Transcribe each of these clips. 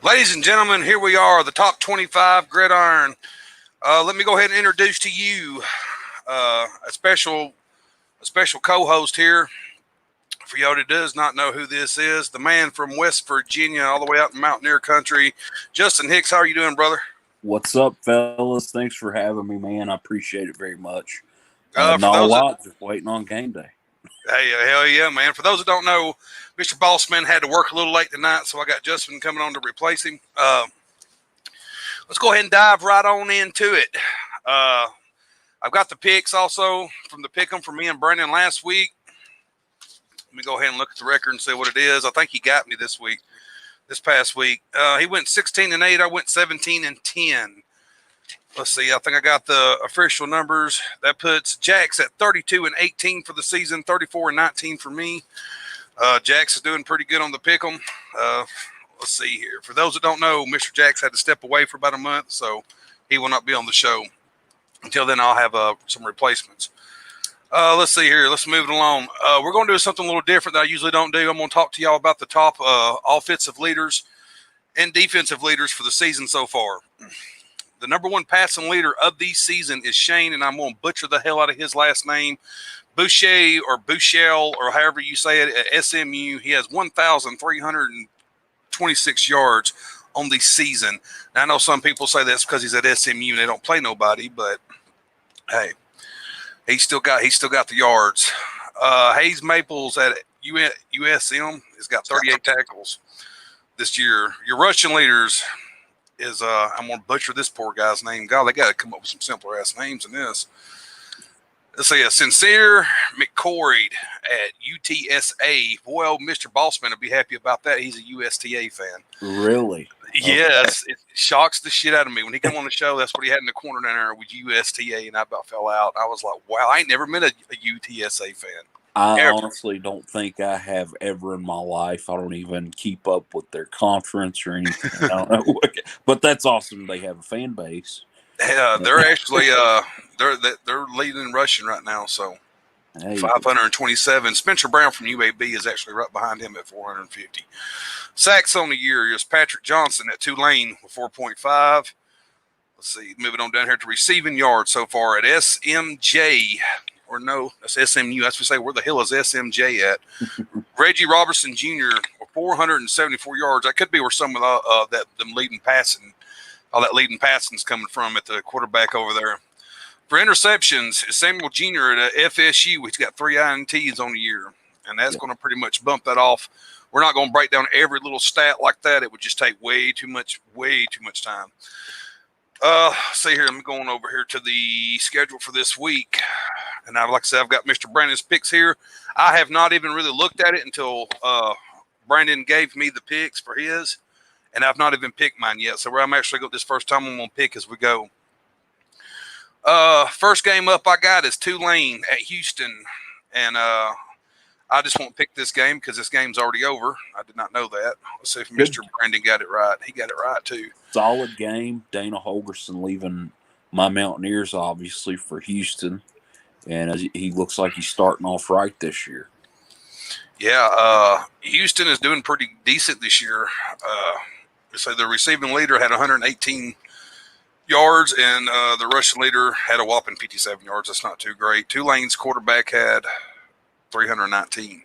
Ladies and gentlemen, here we are, the top 25 Gridiron. Let me go ahead and introduce to you a special co-host here. For y'all that does not know who this is, the man from West Virginia, all the way out in Mountaineer Country, Justin Hicks. How are you doing, brother? What's up, fellas? Thanks for having me, man. I appreciate it very much. For Not a those that, lot, just waiting on game day. hey, hell yeah, man. For those that don't know, Mr. Bossman had to work a little late tonight, so I got Justin coming on to replace him. Let's go ahead and dive right on into it. I've got the picks also from the pick 'em from me and Brandon last week. Let me go ahead and look at the record and see what it is. I think he got me this past week. He went 16-8. I went 17-10. Let's see. I think I got the official numbers. That puts Jax at 32-18 for the season, 34-19 for me. Jax is doing pretty good on the pick 'em. Let's see here. For those that don't know, Mr. Jax had to step away for about a month, so he will not be on the show. Until then, I'll have some replacements. Let's see here. Let's move it along. We're going to do something a little different that I usually don't do. I'm going to talk to y'all about the top offensive leaders and defensive leaders for the season so far. The number one passing leader of the season is Shane, and I'm going to butcher the hell out of his last name, Boucher or Bouchel or however you say it at SMU. He has 1,326 yards on the season. Now, I know some people say that's because he's at SMU and they don't play nobody, but hey, he's still got the yards. Hayes Maples at USM has got 38 tackles this year. Your rushing leaders is I'm gonna butcher this poor guy's name. God, they got to come up with some simpler ass names than this. Let's see, Sincere McCoy at UTSA. Boy, old Mr. Bossman will be happy about that. He's a USTA fan. Really? Yes, it shocks the shit out of me. When he came on the show, that's what he had in the corner down there with USTA, and I about fell out. I was like, wow, I ain't never been a UTSA fan. I honestly don't think I have ever in my life. I don't even keep up with their conference or anything. I don't know. But that's awesome. They have a fan base. They're actually they're leading in rushing right now, so 527. Spencer Brown from UAB is actually right behind him at 450. Sacks on the year is Patrick Johnson at Tulane with 4.5. Let's see, moving on down here to receiving yards so far at SMJ. Or no, that's SMU. That's what we say. Where the hell is SMJ at? Reggie Robertson Jr. with 474 yards. That could be where some of all that leading passing is coming from at the quarterback over there. For interceptions, Samuel Jr. at FSU. He's got 3 INTs on the year, and that's going to pretty much bump that off. We're not going to break down every little stat like that. It would just take way too much time. See here, I'm going over here to the schedule for this week. And like I said, I've got Mr. Brandon's picks here. I have not even really looked at it until Brandon gave me the picks for his. And I've not even picked mine yet. So where I'm actually going this first time, I'm going to pick as we go. First game up I got is Tulane at Houston. And I just won't pick this game because this game's already over. I did not know that. Let's see if Mr. Brandon got it right. He got it right, too. Solid game. Dana Holgerson leaving my Mountaineers, obviously, for Houston. And he looks like he's starting off right this year. Yeah, Houston is doing pretty decent this year. So the receiving leader had 118 yards, and the rushing leader had a whopping 57 yards. That's not too great. Tulane's quarterback had 319.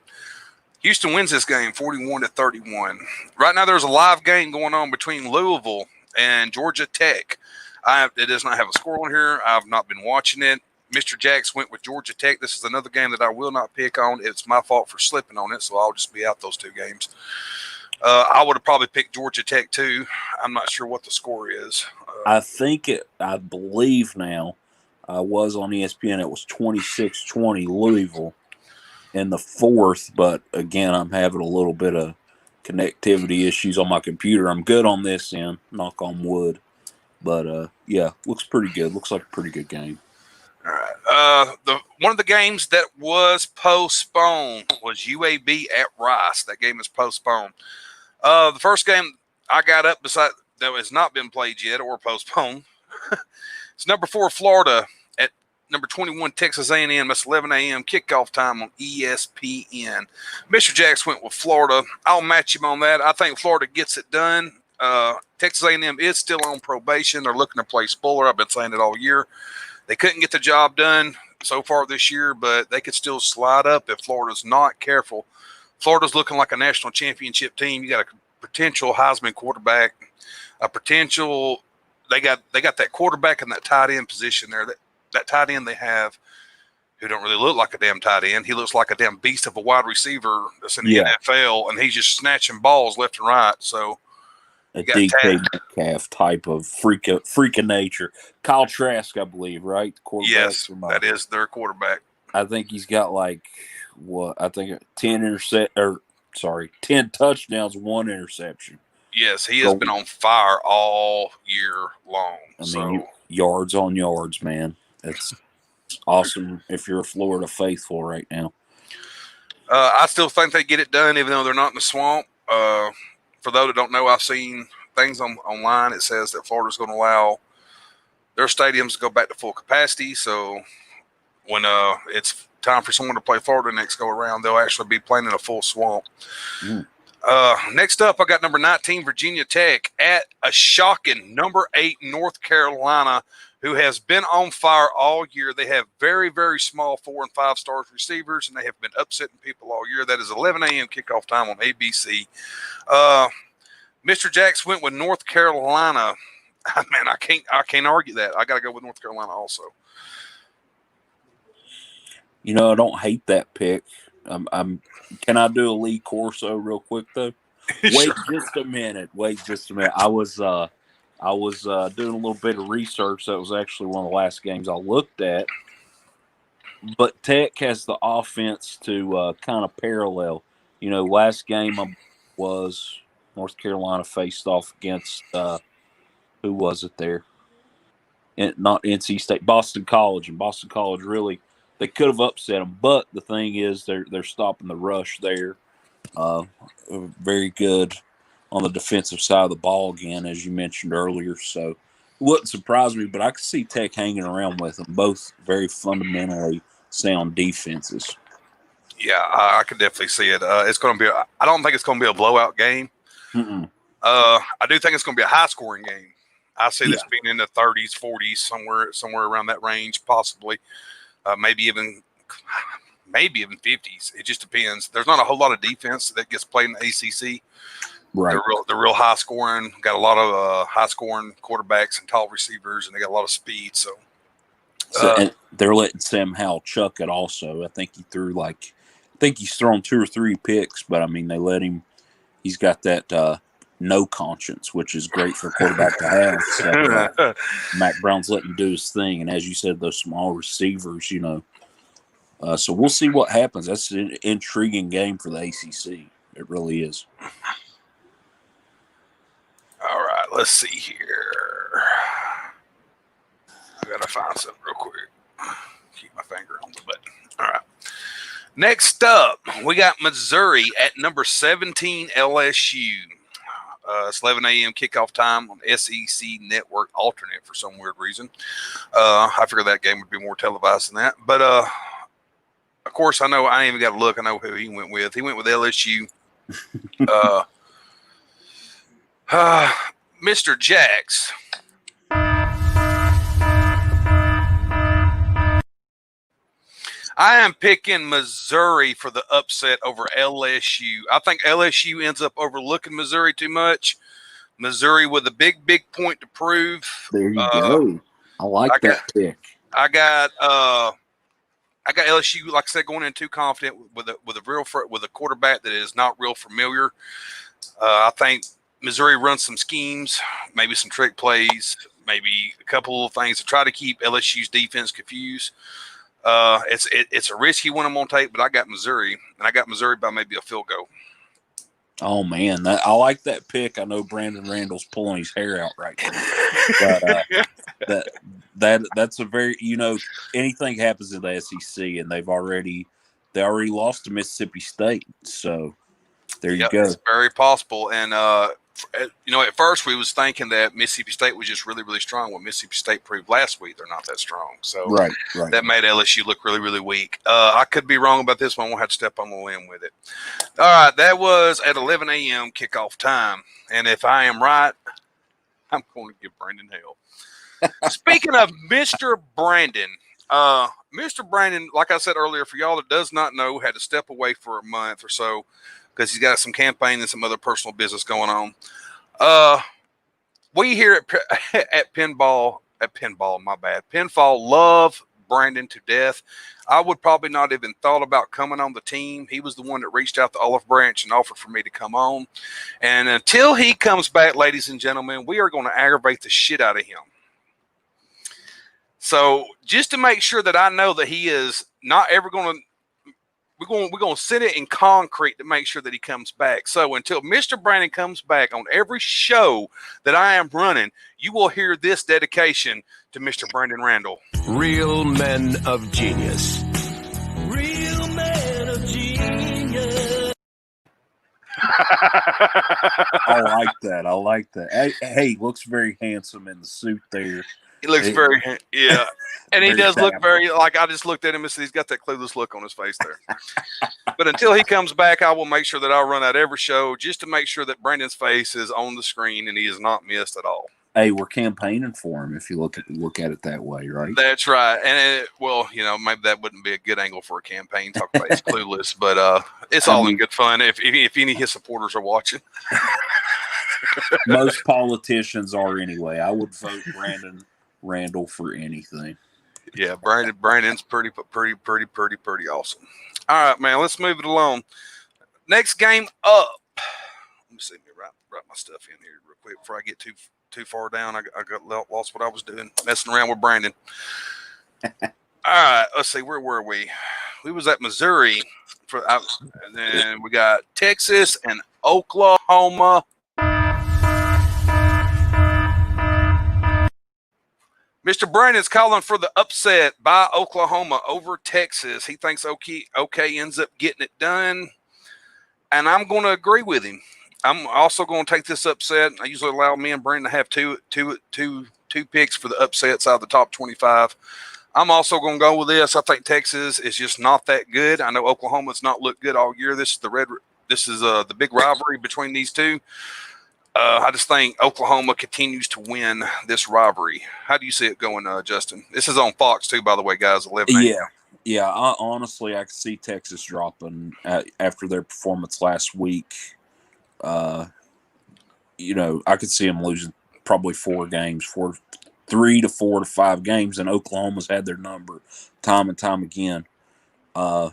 Houston wins this game 41-31. Right now there's a live game going on between Louisville and Georgia Tech. It does not have a score on here. I've not been watching it. Mr. Jax went with Georgia Tech. This is another game that I will not pick on. It's my fault for slipping on it, so I'll just be out those 2 games. I would have probably picked Georgia Tech too. I'm not sure what the score is. I believe now, I was on ESPN. It was 26-20 Louisville in the 4th, but again, I'm having a little bit of connectivity issues on my computer. I'm good on this end, knock on wood. But yeah, looks pretty good. Looks like a pretty good game. All right. One of the games that was postponed was UAB at Rice. That game is postponed. The first game I got up beside that has not been played yet or postponed. It's number 4 Florida at number 21 Texas A&M. That's 11 a.m. kickoff time on ESPN. Mr. Jax went with Florida. I'll match him on that. I think Florida gets it done. Texas A&M is still on probation. They're looking to play spoiler. I've been saying it all year. They couldn't get the job done so far this year, but they could still slide up if Florida's not careful. Florida's looking like a national championship team. You got a potential Heisman quarterback, a potential. They got that quarterback in that tight end position there. That tight end they have, who don't really look like a damn tight end. He looks like a damn beast of a wide receiver that's in the NFL, and he's just snatching balls left and right. So a DK Metcalf type of freak of nature. Kyle Trask, I believe, right? Yes, that is their quarterback. I think he's got like 10 touchdowns, 1 interception. Yes, he has been on fire all year long. I mean, yards on yards, man. It's awesome if you're a Florida faithful right now. I still think they get it done, even though they're not in the swamp. For those that don't know, I've seen things online. It says that Florida's going to allow their stadiums to go back to full capacity. So when it's time for someone to play Florida next go around, they'll actually be playing in a full swamp. Next up, I got number 19, Virginia Tech, at a shocking number 8, North Carolina, who has been on fire all year. They have very, very small 4 and 5 star receivers, and they have been upsetting people all year. That is 11 a.m. kickoff time on ABC. Mr. Jacks went with North Carolina. Man, I can't argue that. I got to go with North Carolina also. You know, I don't hate that pick. Can I do a Lee Corso real quick though? Sure. Wait just a minute. I was doing a little bit of research. That was actually one of the last games I looked at. But Tech has the offense to kind of parallel. You know, last game was North Carolina faced off against who was it there? Not NC State, Boston College, and Boston College really. They could have upset them, but the thing is they're stopping the rush there. Very good on the defensive side of the ball again, as you mentioned earlier. So it wouldn't surprise me, but I could see Tech hanging around with them. Both very fundamentally sound defenses. Yeah, I could definitely see it. It's going to be. I don't think it's going to be a blowout game. I do think it's going to be a high-scoring game. I see this being in the 30s, 40s, somewhere around that range, possibly. Maybe even 50s. It just depends. There's not a whole lot of defense that gets played in the ACC. Right. They're real high scoring. Got a lot of high scoring quarterbacks and tall receivers, and they got a lot of speed. So and they're letting Sam Howell chuck it. Also, I think he's thrown 2 or 3 picks, but I mean they let him. He's got that no conscience, which is great for a quarterback to have. So, Mac Brown's letting him do his thing, and as you said, those small receivers, you know. So we'll see what happens. That's an intriguing game for the ACC. It really is. All right, let's see here. I gotta find something real quick. Keep my finger on the button. All right. Next up, we got Missouri at number 17, LSU. It's 11 a.m. kickoff time on SEC Network alternate for some weird reason. I figured that game would be more televised than that. But, of course, I know I ain't even got to look. I know who he went with. He went with LSU. Mr. Jacks. I am picking Missouri for the upset over LSU. I think LSU ends up overlooking Missouri too much. Missouri with a big point to prove. There you go. I like that pick. I got LSU, like I said, going in too confident with a quarterback that is not real familiar. I think Missouri runs some schemes, maybe some trick plays, maybe a couple of things to try to keep LSU's defense confused. It's a risky one I'm going to take, but I got Missouri, and I got Missouri by maybe a field goal. Oh, man. I like that pick. I know Brandon Randall's pulling his hair out right now. But that's a very, anything happens in the SEC, and they already lost to Mississippi State. So there you go. It's very possible. And at first we was thinking that Mississippi State was just really, really strong. Well, Mississippi State proved last week they're not that strong. So right. that made LSU look really, really weak. I could be wrong about this one. We'll have to step on the limb with it. All right, that was at 11 a.m. kickoff time. And if I am right, I'm going to give Brandon hell. Speaking of Mr. Brandon, like I said earlier, for y'all that does not know, had to step away for a month or so because he's got some campaign and some other personal business going on. We here at Pinfall, love Brandon to death. I would probably not even thought about coming on the team. He was the one that reached out to Olive Branch and offered for me to come on. And until he comes back, ladies and gentlemen, we are going to aggravate the shit out of him. So just to make sure that I know that he is not ever going to, we're going to sit it in concrete to make sure that he comes back. So until Mr. Brandon comes back on every show that I am running, you will hear this dedication to Mr. Brandon Randall. Real men of genius. Real men of genius. I like that. Hey, looks very handsome in the suit there. He looks very, yeah. And he does look very, like I just looked at him and said he's got that clueless look on his face there. But until he comes back, I will make sure that I run out every show just to make sure that Brandon's face is on the screen and he is not missed at all. Hey, we're campaigning for him if you look at it that way, right? That's right. And maybe that wouldn't be a good angle for a campaign. Talk about he's clueless, but it's all in good fun. If any of his supporters are watching. Most politicians are anyway. I would vote Brandon Randall for anything. Yeah, Brandon's pretty awesome. All right, man, let's move it along. Next game up. Let me see. Let me write my stuff in here real quick before I get too far down. I got lost what I was doing, messing around with Brandon. All right, let's see. Where were we? We was at Missouri, and then we got Texas and Oklahoma. Mr. Brandon's calling for the upset by Oklahoma over Texas. He thinks OK ends up getting it done, and I'm going to agree with him. I'm also going to take this upset. I usually allow me and Brandon to have two picks for the upsets out of the top 25. I'm also going to go with this. I think Texas is just not that good. I know Oklahoma's not looked good all year. This is the big rivalry between these two. I just think Oklahoma continues to win this rivalry. How do you see it going, Justin? This is on Fox too, by the way, guys. 11 a.m. Yeah. Honestly, I could see Texas dropping after their performance last week. I could see them losing probably 3 to 4 to 5 games, and Oklahoma's had their number time and time again. And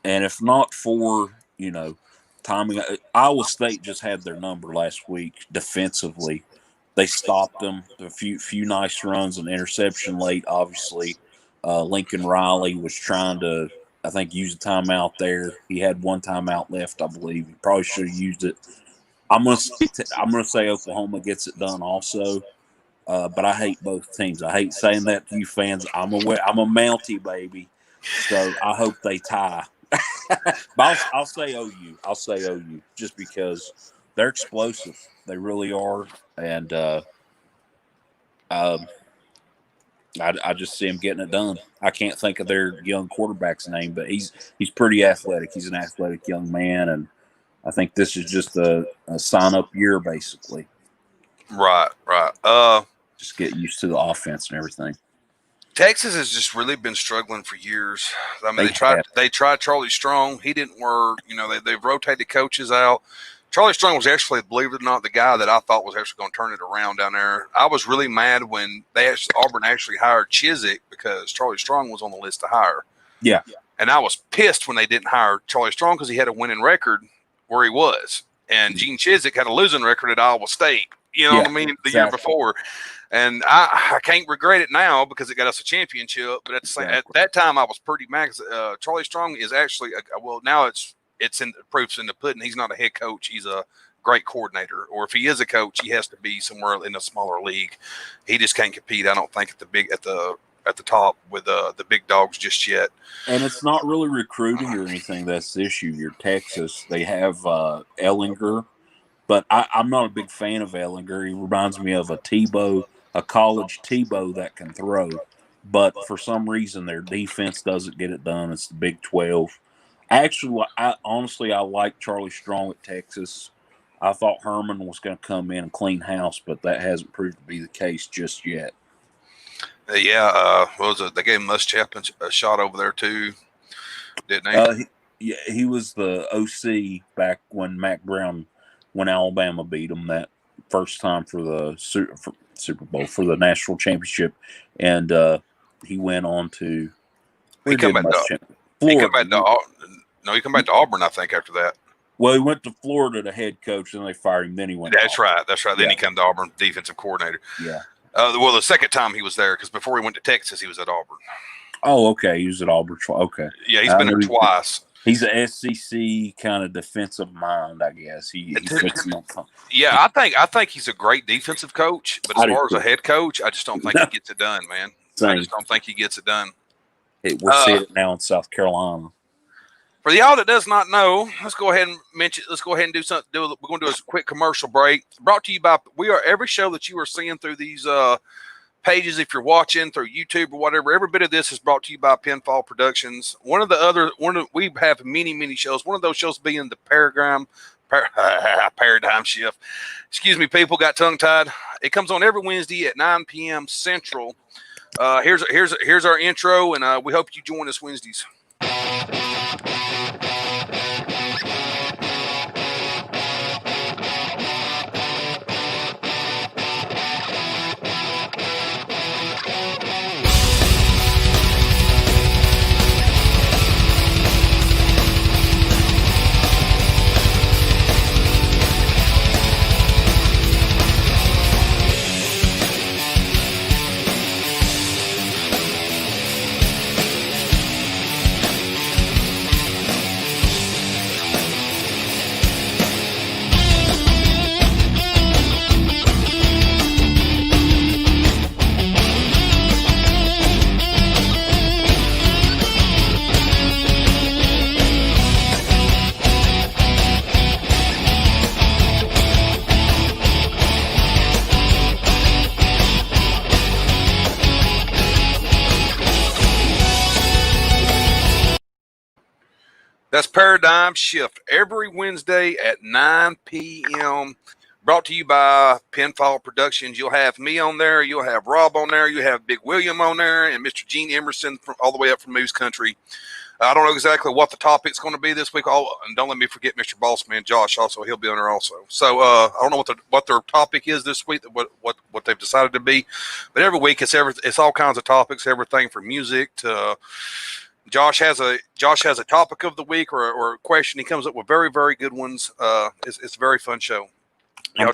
if not for, timing, Iowa State just had their number last week defensively. They stopped them. A few nice runs, an interception late, obviously. Lincoln Riley was trying to, I think, use a timeout there. He had 1 timeout left, I believe. He probably should have used it. I'm gonna say Oklahoma gets it done also. But I hate both teams. I hate saying that to you fans. I'm a Mountie baby, so I hope they tie. But I'll say OU. I'll say OU just because they're explosive. They really are, and I just see him getting it done. I can't think of their young quarterback's name, but he's pretty athletic. He's an athletic young man, and I think this is just a sign-up year, basically. Right. Just get used to the offense and everything. Texas has just really been struggling for years. I mean, they tried Charlie Strong. He didn't work. They've rotated coaches out. Charlie Strong was actually, believe it or not, the guy that I thought was actually going to turn it around down there. I was really mad when Auburn actually hired Chizik because Charlie Strong was on the list to hire. Yeah. And I was pissed when they didn't hire Charlie Strong because he had a winning record where he was. And Gene Chizik had a losing record at Iowa State. You know what I mean? The year before. And I can't regret it now because it got us a championship. But at that time, I was pretty mad. Charlie Strong is actually now it's in the proofs in the pudding. He's not a head coach. He's a great coordinator. Or if he is a coach, he has to be somewhere in a smaller league. He just can't compete. I don't think at the top with the big dogs just yet. And it's not really recruiting or anything that's the issue. You're Texas. They have Ellinger. But I'm not a big fan of Ellinger. He reminds me of a Tebow, a college Tebow that can throw. But for some reason, their defense doesn't get it done. It's the Big 12. Actually, honestly, I like Charlie Strong at Texas. I thought Herman was going to come in and clean house, but that hasn't proved to be the case just yet. Yeah, what was it? They gave Muschamp a shot over there too, didn't they? He was the OC back when Mac Brown, when Alabama beat him that first time for the Super Bowl, for the national championship, and he went on to He come back to Auburn, I think, after that. Well, he went to Florida to head coach, and they fired him. Then he went. That's right. Then he came to Auburn, defensive coordinator. Yeah. Well, the second time he was there, because before he went to Texas, he was at Auburn. Oh, okay. He was at Auburn. Okay. Yeah, he's been there twice. He's an SEC kind of defensive mind, I guess. Yeah, I think he's a great defensive coach, but as far as a head coach, I just don't think he gets it done, man. I just don't think he gets it done. We're seeing it now in South Carolina. For y'all that does not know, let's go ahead and do something. We're going to do a quick commercial break. Brought to you by every show that you are seeing through these pages. If you're watching through YouTube or whatever, every bit of this is brought to you by Pinfall Productions. We have many shows. One of those shows being the Paradigm Shift. Excuse me, people, got tongue tied. It comes on every Wednesday at 9 p.m. Central. Here's our intro, and we hope you join us Wednesdays. That's Paradigm Shift every Wednesday at 9 p.m. Brought to you by Pinfall Productions. You'll have me on there. You'll have Rob on there. You have Big William on there, and Mr. Gene Emerson all the way up from Moose Country. I don't know exactly what the topic's going to be this week. And don't let me forget Mr. Bossman, Josh. Also, he'll be on there also. So I don't know what their topic is this week. What they've decided to be, but every week it's all kinds of topics. Everything from music to Josh has a topic of the week or a question. He comes up with very, very good ones. It's a very fun show. I'm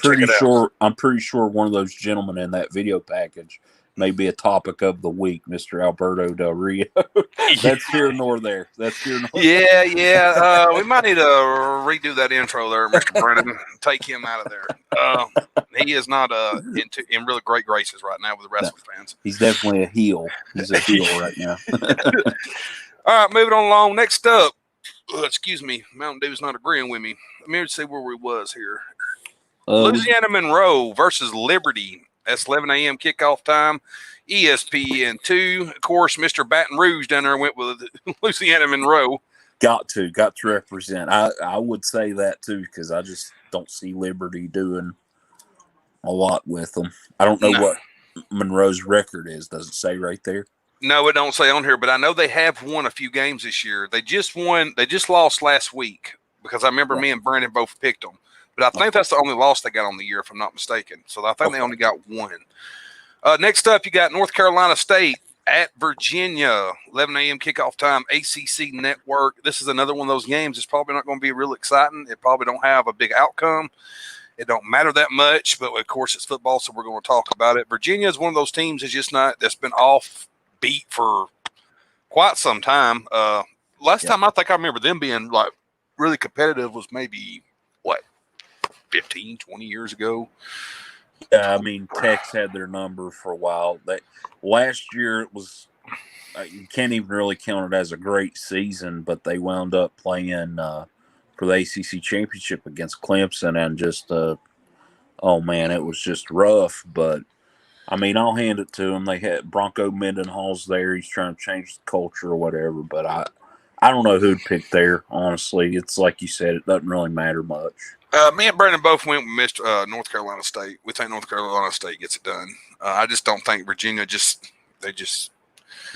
pretty sure one of those gentlemen in that video package may be a topic of the week, Mr. Alberto Del Rio. That's here nor there. Yeah. We might need to redo that intro there, Mr. Brennan. Take him out of there. He is not in really great graces right now with the wrestling fans. He's definitely a heel. He's a heel right now. All right, moving on along. Next up, excuse me, Mountain Dew's not agreeing with me. Let me see where we was here. Louisiana Monroe versus Liberty. That's 11 a.m. kickoff time. ESPN2. Of course, Mr. Baton Rouge down there went with Louisiana Monroe. Got to represent. I would say that too, because I just don't see Liberty doing a lot with them. I don't know what Monroe's record is. Does it say right there? No, it don't say on here, but I know they have won a few games this year. They just lost last week because I remember me and Brandon both picked them. But I think that's the only loss they got on the year, if I'm not mistaken. So I think they only got one. Next up, you got North Carolina State at Virginia, 11 a.m. kickoff time, ACC Network. This is another one of those games. It's probably not going to be real exciting. It probably don't have a big outcome. It don't matter that much, but of course it's football, so we're going to talk about it. Virginia is one of those teams that's been off beat for quite some time. Last time I think I remember them being like really competitive was maybe 15, 20 years ago. Yeah, I mean, Tech's had their number for a while. Last year it was you can't even really count it as a great season, but they wound up playing for the ACC championship against Clemson, and just oh man, it was just rough. But I mean, I'll hand it to them. They had Bronco Mendenhall's there. He's trying to change the culture or whatever. But I don't know who'd pick there. Honestly, it's like you said, it doesn't really matter much. Me and Brandon both went with North Carolina State. We think North Carolina State gets it done. I just don't think Virginia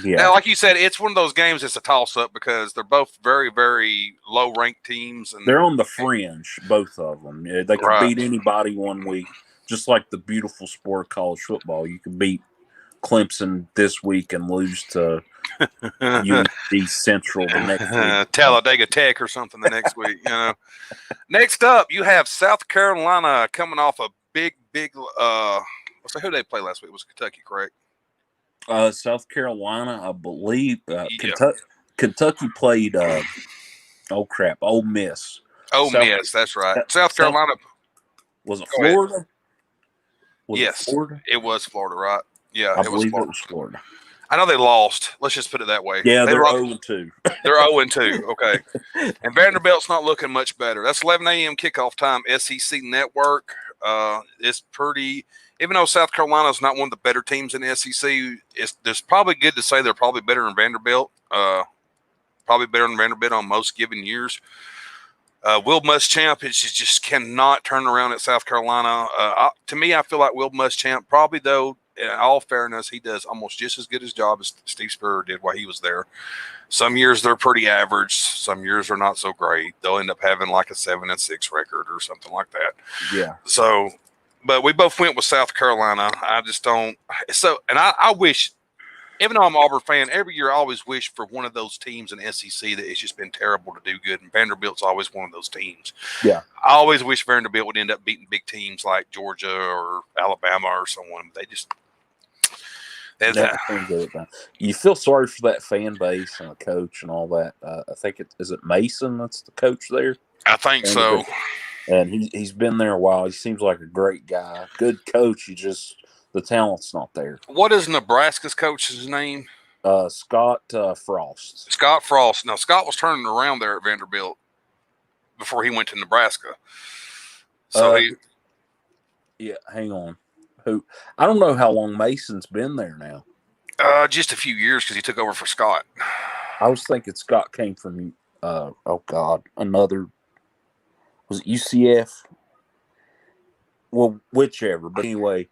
Yeah. Now, like you said, it's one of those games that's a toss-up because they're both very, very low-ranked teams. And they're on the fringe, both of them. Yeah, they can beat anybody one week, just like the beautiful sport of college football. You can beat Clemson this week and lose to UNC Central the next week. Talladega Tech or something the next week. Next up, you have South Carolina coming off a big. Let's say who they play last week? It was Kentucky, correct? South Carolina, I believe. Kentucky played. Ole Miss. Miss, that's right. South Carolina. Was it Florida? Yes, Florida? It was Florida, right? Yeah, I believe it was Florida. I know they lost. Let's just put it that way. Yeah, they're 0-2. They're 0-2. Okay. And Vanderbilt's not looking much better. That's 11 a.m. kickoff time, SEC Network. It's pretty. Even though South Carolina's not one of the better teams in the SEC, it's probably good to say they're probably better than Vanderbilt. Probably better than Vanderbilt on most given years. Will Muschamp just cannot turn around at South Carolina. To me, I feel like Will Muschamp probably, though, in all fairness, he does almost just as good a job as Steve Spurrier did while he was there. Some years they're pretty average. Some years are not so great. They'll end up having like a 7-6 record or something like that. Yeah. So, but we both went with South Carolina. I just don't. So, and I wish, even though I'm an Auburn fan, every year I always wish for one of those teams in SEC that it's just been terrible to do good. And Vanderbilt's always one of those teams. Yeah. I always wish Vanderbilt would end up beating big teams like Georgia or Alabama or someone. They just. You feel sorry for that fan base and the coach and all that. I think is it Mason that's the coach there? I think so. And he's been there a while. He seems like a great guy, good coach. The talent's not there. What is Nebraska's coach's name? Scott Frost. Scott Frost. Now, Scott was turning around there at Vanderbilt before he went to Nebraska. So yeah, hang on. I don't know how long Mason's been there now. Just a few years because he took over for Scott. I was thinking Scott came from was it UCF? Well, whichever. But anyway,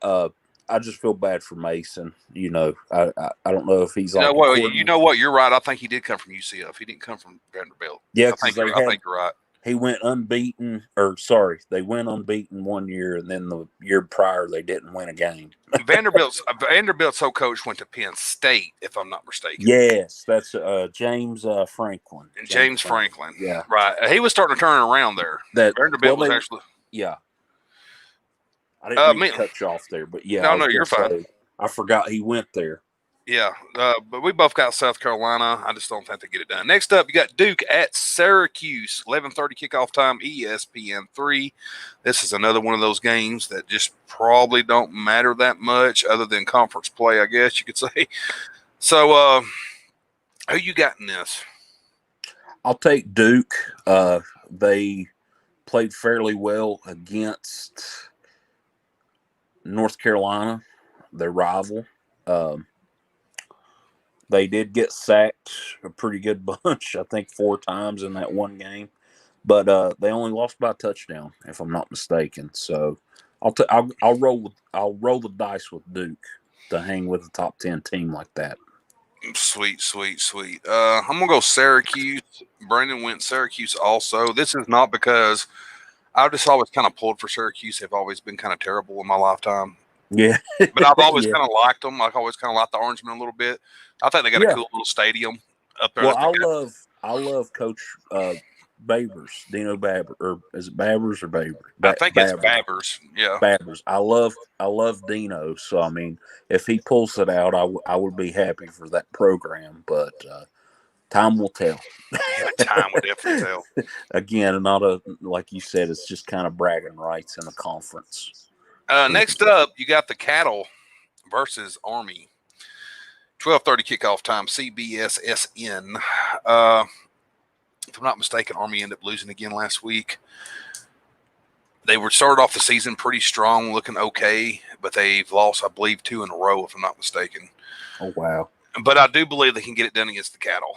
I just feel bad for Mason. I don't know if he's like. You know what? You're right. I think he did come from UCF. He didn't come from Vanderbilt. Yeah, I think you're right. He went unbeaten, they went unbeaten one year, and then the year prior they didn't win a game. Vanderbilt's whole coach went to Penn State, if I'm not mistaken. Yes, that's James Franklin. James Franklin. Yeah, right. He was starting to turn around there. Vanderbilt was actually. Yeah. I didn't mean to cut you off there, but yeah. No, you're fine. I forgot he went there. Yeah, but we both got South Carolina. I just don't think they get it done. Next up, you got Duke at Syracuse, 11:30 kickoff time, ESPN3. This is another one of those games that just probably don't matter that much other than conference play, I guess you could say. So, who you got in this? I'll take Duke. They played fairly well against North Carolina, their rival. They did get sacked a pretty good bunch, I think 4 times in that one game, but they only lost by a touchdown, if I'm not mistaken. So I'll roll the dice with Duke to hang with a top 10 team like that. Sweet. I'm gonna go Syracuse. Brandon went Syracuse also. This is not because I just always kind of pulled for Syracuse. They've always been kind of terrible in my lifetime. Yeah, but I've always kind of liked them. I've always kind of liked the Orangemen a little bit. I think they got a cool little stadium up there. Well, I love Coach Babers, Dino Babers, or is it Babers or Babers? I think it's Babers. Yeah, Babers. I love Dino. So I mean, if he pulls it out, I would be happy for that program. But time will tell. Time will definitely tell. Again, like you said, it's just kind of bragging rights in the conference. Next up, you got the Cattle versus Army. 12:30 kickoff time, CBS SN. if I'm not mistaken, Army ended up losing again last week. They were started off the season pretty strong, looking okay, but they've lost, I believe, 2 in a row, if I'm not mistaken. Oh, wow. But I do believe they can get it done against the Cattle.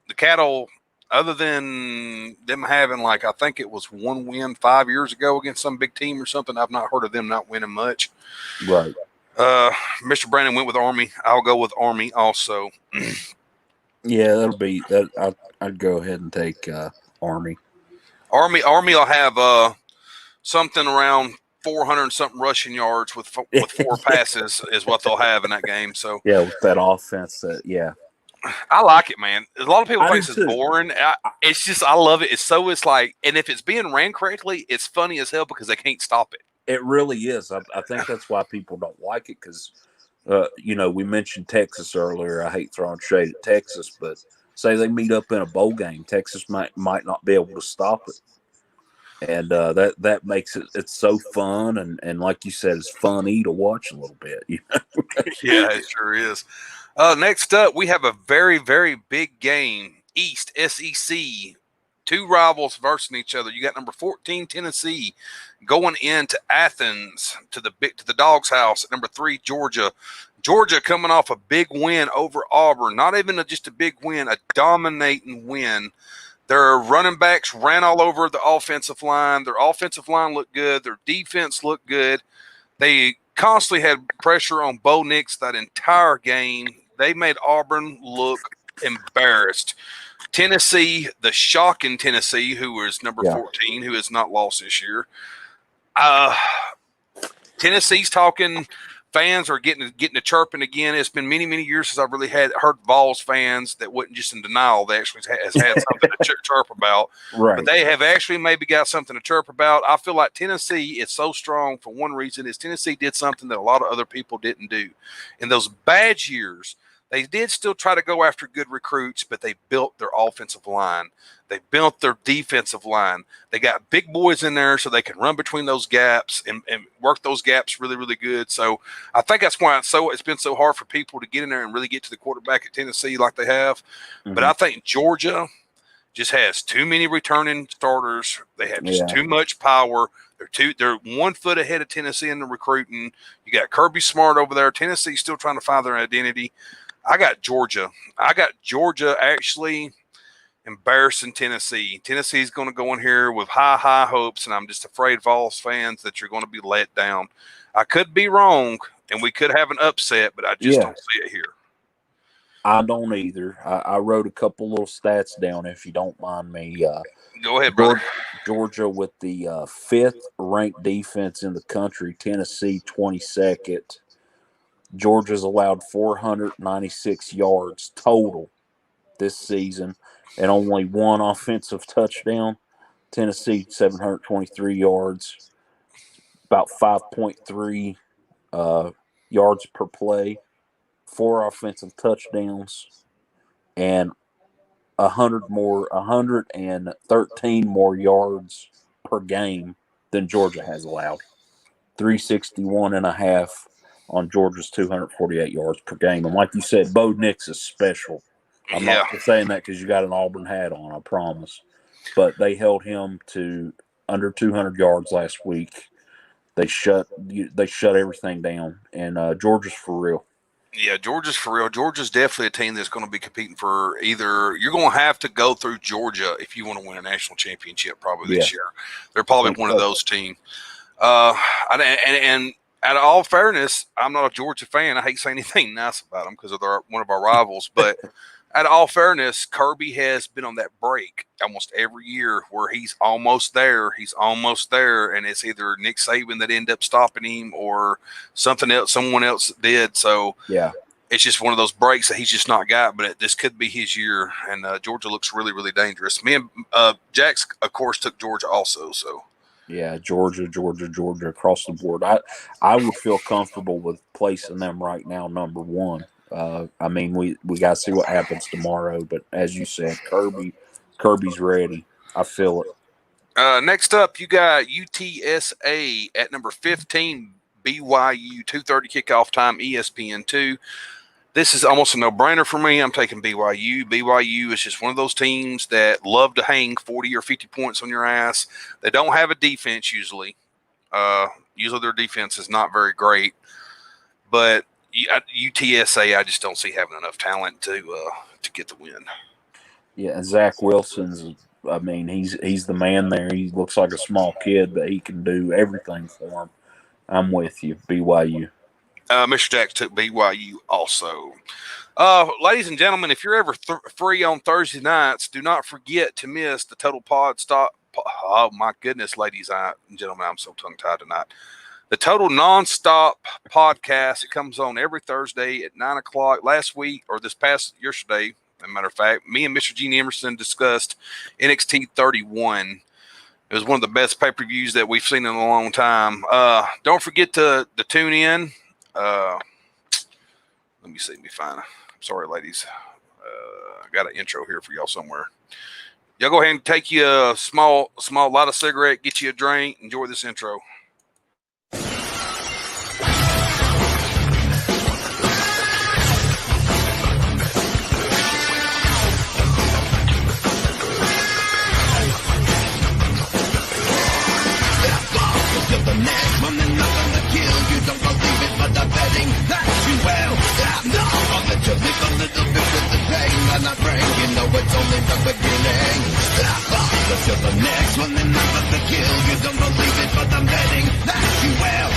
The Cattle, other than them having, like, I think it was 1 win 5 years ago against some big team or something, I've not heard of them not winning much. Right. Mr. Brandon went with Army. I'll go with Army also. Yeah, that'll be that. I'd go ahead and take Army. Army will have something around 400 something rushing yards with 4 passes is what they'll have in that game. So yeah, with that offense, yeah, I like it, man. A lot of people I think do it's too. boring. It's just I love it. It's like, and if it's being ran correctly, it's funny as hell because they can't stop it. It really is. I think that's why people don't like it because, we mentioned Texas earlier. I hate throwing shade at Texas, but say they meet up in a bowl game, Texas might not be able to stop it, and that makes it's so fun and like you said, it's funny to watch a little bit. Yeah, it sure is. Next up, we have a very, very big game. East SEC. 2 rivals versing each other. You got number 14 Tennessee going into Athens to the Dog's House at number 3 Georgia. Georgia coming off a big win over Auburn. Not even just a big win, a dominating win. Their running backs ran all over the offensive line. Their offensive line looked good. Their defense looked good. They constantly had pressure on Bo Nix that entire game. They made Auburn look embarrassed. Tennessee, the shocking Tennessee, who is number 14, who has not lost this year. Tennessee's talking. Fans are getting to chirping again. It's been many, many years since I've really heard Vols fans that wasn't just in denial. They actually has had something to chirp about. Right. But they have actually maybe got something to chirp about. I feel like Tennessee is so strong for one reason is Tennessee did something that a lot of other people didn't do. In those bad years, they did still try to go after good recruits, but they built their offensive line. They built their defensive line. They got big boys in there so they can run between those gaps and work those gaps really, really good. So I think that's why it's been so hard for people to get in there and really get to the quarterback at Tennessee like they have. Mm-hmm. But I think Georgia just has too many returning starters. They have just too much power. They're 1 foot ahead of Tennessee in the recruiting. You got Kirby Smart over there. Tennessee's still trying to find their identity. I got Georgia. Actually embarrassing Tennessee. Tennessee's going to go in here with high hopes, and I'm just afraid, Vols fans, that you're going to be let down. I could be wrong, and we could have an upset, but I just don't see it here. I don't either. I wrote a couple little stats down, if you don't mind me. Go ahead, brother. Georgia with the 5th ranked defense in the country, Tennessee 22nd. Georgia's allowed 496 yards total this season and only 1 offensive touchdown. Tennessee, 723 yards, about 5.3 yards per play, 4 offensive touchdowns, and 113 more yards per game than Georgia has allowed. 361.5 on Georgia's 248 yards per game. And like you said, Bo Nix is special. I'm not saying that because you got an Auburn hat on, I promise. But they held him to under 200 yards last week. They shut everything down, and Georgia's for real. Yeah, Georgia's for real. Georgia's definitely a team that's going to be competing for either. You're going to have to go through Georgia if you want to win a national championship probably this year. They're probably one of those teams. And out of all fairness, I'm not a Georgia fan. I hate saying anything nice about them because they're one of our rivals. But out of all fairness, Kirby has been on that break almost every year where he's almost there. And it's either Nick Saban that ended up stopping him or something else, someone else did. So it's just one of those breaks that he's just not got. But this could be his year. And Georgia looks really, really dangerous. Me and Jax, of course, took Georgia also. So. Yeah, Georgia across the board. I would feel comfortable with placing them right now number 1. I mean, we got to see what happens tomorrow. But as you said, Kirby's ready. I feel it. Next up, you got UTSA at number 15, BYU, 2:30 kickoff time, ESPN2. This is almost a no-brainer for me. I'm taking BYU. BYU is just one of those teams that love to hang 40 or 50 points on your ass. They don't have a defense usually. Usually their defense is not very great. But UTSA, I just don't see having enough talent to get the win. Yeah, and Zach Wilson's. I mean, he's the man there. He looks like a small kid, but he can do everything for him. I'm with you, BYU. Mr. Jack took BYU also. Ladies and gentlemen, if you're ever free on Thursday nights, do not forget to miss the Total Pod Stop. Oh, my goodness, ladies and gentlemen, I'm so tongue-tied tonight. The Total Nonstop podcast. It comes on every Thursday at 9 o'clock. Last week, or yesterday, as a matter of fact, me and Mr. Gene Emerson discussed NXT 31. It was one of the best pay-per-views that we've seen in a long time. Don't forget to tune in. Let me see. Let me find. Sorry, ladies. I got an intro here for y'all somewhere. Y'all go ahead and take you a small light of cigarette, get you a drink, enjoy this intro. It's only the beginning. If you're the next one, then I'm gonna kill you. Don't believe it, but I'm betting that you will.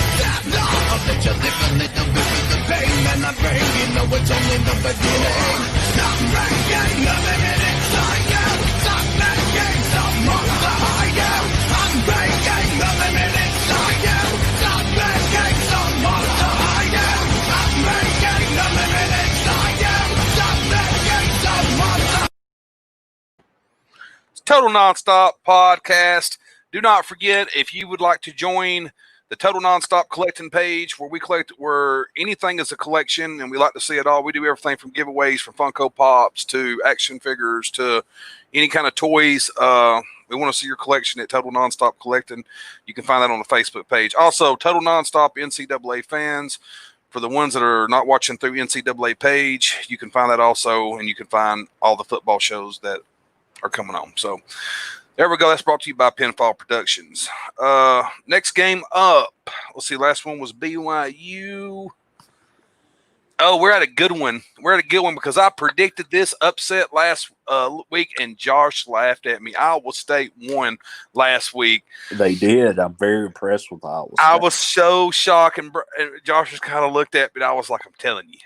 I'll let you live a little bit with the pain that I bring. You know it's only the beginning. Stop breaking the limit inside you. Stop making some monster high you. I'm breaking the limit inside you. Stop making some monster high you. I'm breaking the limit inside you. Stop making some monster. Total Nonstop podcast. Do not forget, if you would like to join the Total Nonstop collecting page where we collect, where anything is a collection and we like to see it all. We do everything from giveaways, from Funko Pops to action figures to any kind of toys. We want to see your collection at Total Nonstop Collecting. You can find that on the Facebook page. Also, Total Nonstop NCAA fans. For the ones that are not watching through NCAA page, you can find that also, and you can find all the football shows that are coming on. So there we go. That's brought to you by Pinfall Productions. Next game up. Let's see. Last one was BYU. Oh, we're at a good one. We're at a good one because I predicted this upset last week, and Josh laughed at me. Iowa State won last week. They did. I'm very impressed with Iowa State. I was so shocked, and Josh just kind of looked at me, and I was like, I'm telling you,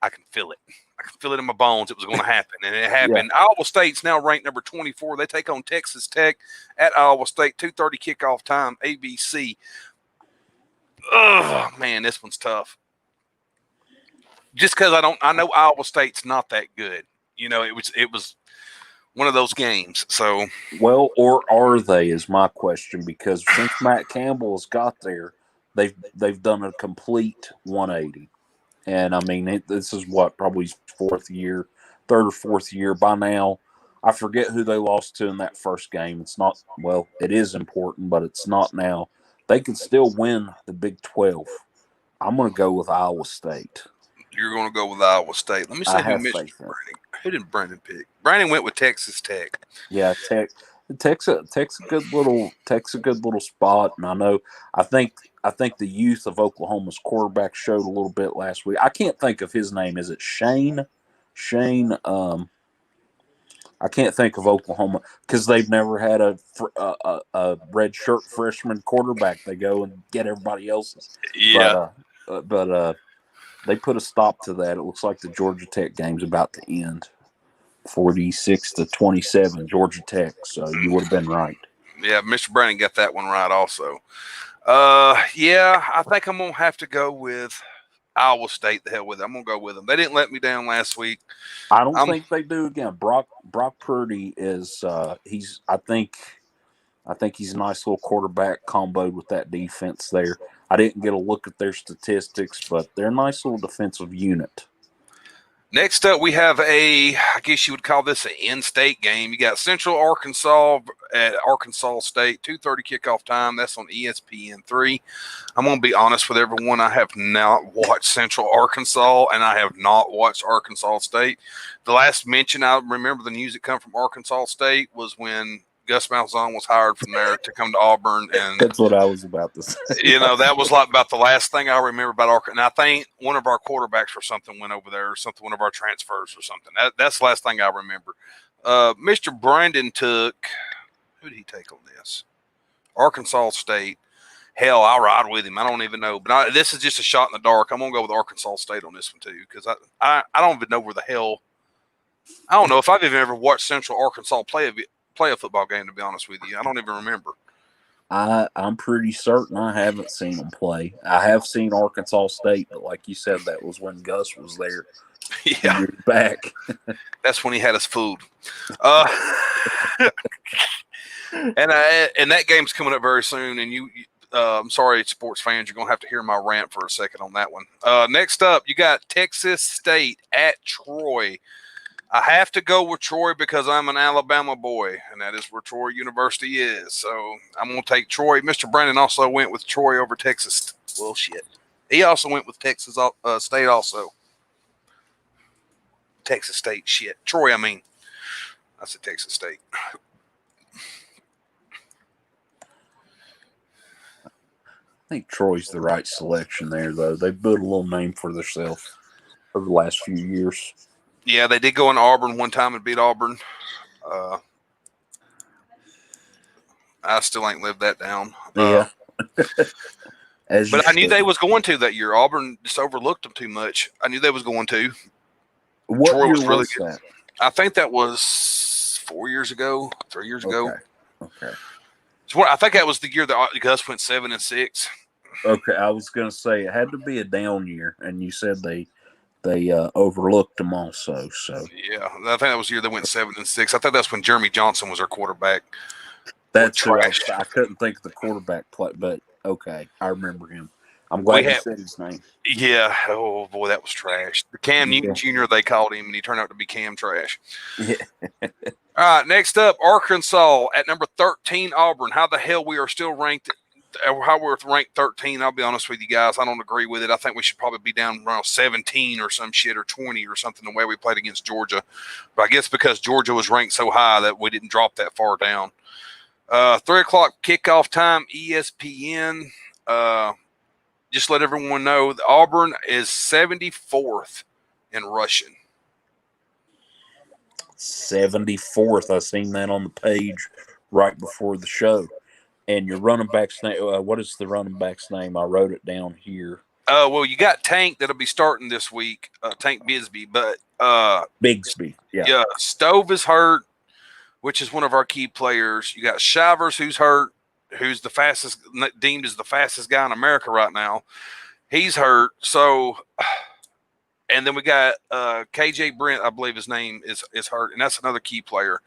I can feel it. I can feel it in my bones. It was going to happen, and it happened. Yeah. Iowa State's now ranked number 24. They take on Texas Tech at Iowa State, 2:30 kickoff time, ABC. Oh man, this one's tough. Just because I know Iowa State's not that good. You know, it was one of those games. So, well, or are they? Is my question, because since Matt Campbell has got there, they've done a complete 180. And, I mean, this is probably his third or fourth year by now. I forget who they lost to in that first game. It's not, well, it is important, but it's not now. They can still win the Big 12. I'm going to go with Iowa State. You're going to go with Iowa State. Let me see who did Brandon pick? Brandon went with Texas Tech. Yeah, Tech's a good little spot, and I think the youth of Oklahoma's quarterback showed a little bit last week. I can't think of his name. Is it Shane? I can't think of Oklahoma because they've never had a red shirt freshman quarterback. They go and get everybody else's. Yeah, but they put a stop to that. It looks like the Georgia Tech game's about to end. 46-27, Georgia Tech. So you would have been right. Yeah, Mr. Brandon got that one right also. Yeah, I think I'm going to have to go with Iowa State. The hell with it. I'm going to go with them. They didn't let me down last week. I don't think they do again. Brock Purdy is I think he's a nice little quarterback comboed with that defense there. I didn't get a look at their statistics, but they're a nice little defensive unit. Next up, we have I guess you would call this an in-state game. You got Central Arkansas at Arkansas State, 2:30 kickoff time. That's on ESPN3. I'm going to be honest with everyone. I have not watched Central Arkansas, and I have not watched Arkansas State. The last mention I remember the news that come from Arkansas State was when Gus Malzahn was hired from there to come to Auburn, and That's what I was about to say. that was like about the last thing I remember about Arkansas. And I think one of our quarterbacks or something went over there, or something, one of our transfers or something. That's the last thing I remember. Mr. Brandon took, who did he take on this? Arkansas State. Hell, I'll ride with him. I don't even know, but this is just a shot in the dark. I'm gonna go with Arkansas State on this one too, because I don't even know where the hell. I don't know if I've even ever watched Central Arkansas play a football game. To be honest with you, I don't even remember. I'm pretty certain I haven't seen them play. I have seen Arkansas State, but like you said, that was when Gus was there. Yeah, years back. That's when he had us fooled. And that game's coming up very soon. And I'm sorry, sports fans, you're gonna have to hear my rant for a second on that one. Next up, you got Texas State at Troy. I have to go with Troy because I'm an Alabama boy, and that is where Troy University is. So I'm going to take Troy. Mr. Brandon also went with Troy over Texas. Well, shit. He also went with Texas State also. Texas State, shit. Troy, I mean. I said Texas State. I think Troy's the right selection there, though. They've built a little name for themselves over the last few years. Yeah, they did go into Auburn one time and beat Auburn. I still ain't lived that down. Yeah. But I knew they was going to that year. Auburn just overlooked them too much. I knew they was going to. What Troy year was really was good. that? I think that was 4 years ago, 3 years ago. Okay. So I think that was the year that Gus went 7-6. Okay, I was going to say it had to be a down year, and you said they overlooked them also. So Yeah, I think that was the year they went 7-6. I think that's when Jeremy Johnson was our quarterback. that's trash. I couldn't think of the quarterback play, but okay, I remember him. I'm glad you said his name. Yeah. Oh boy, that was trash. The Cam Newton Jr. they called him, and he turned out to be Cam Trash. Yeah. All right, next up, Arkansas at number 13, Auburn. How the hell we are still ranked? How we're ranked 13? I'll be honest with you guys. I don't agree with it. I think we should probably be down around 17 or some shit, or 20 or something, the way we played against Georgia. But I guess because Georgia was ranked so high that we didn't drop that far down. 3 o'clock kickoff time, ESPN. Just let everyone know that Auburn is 74th in rushing. 74th. I seen that on the page right before the show. And your running back's name, what is the running back's name? I wrote it down here. Well, you got Tank that'll be starting this week, Tank Bisbee, but Bigsby. yeah, Stove is hurt, which is one of our key players. You got Shivers, who's hurt, who's the fastest, deemed as the fastest guy in America right now. He's hurt. So, and then we got KJ Brent, I believe his name is hurt, and that's another key player.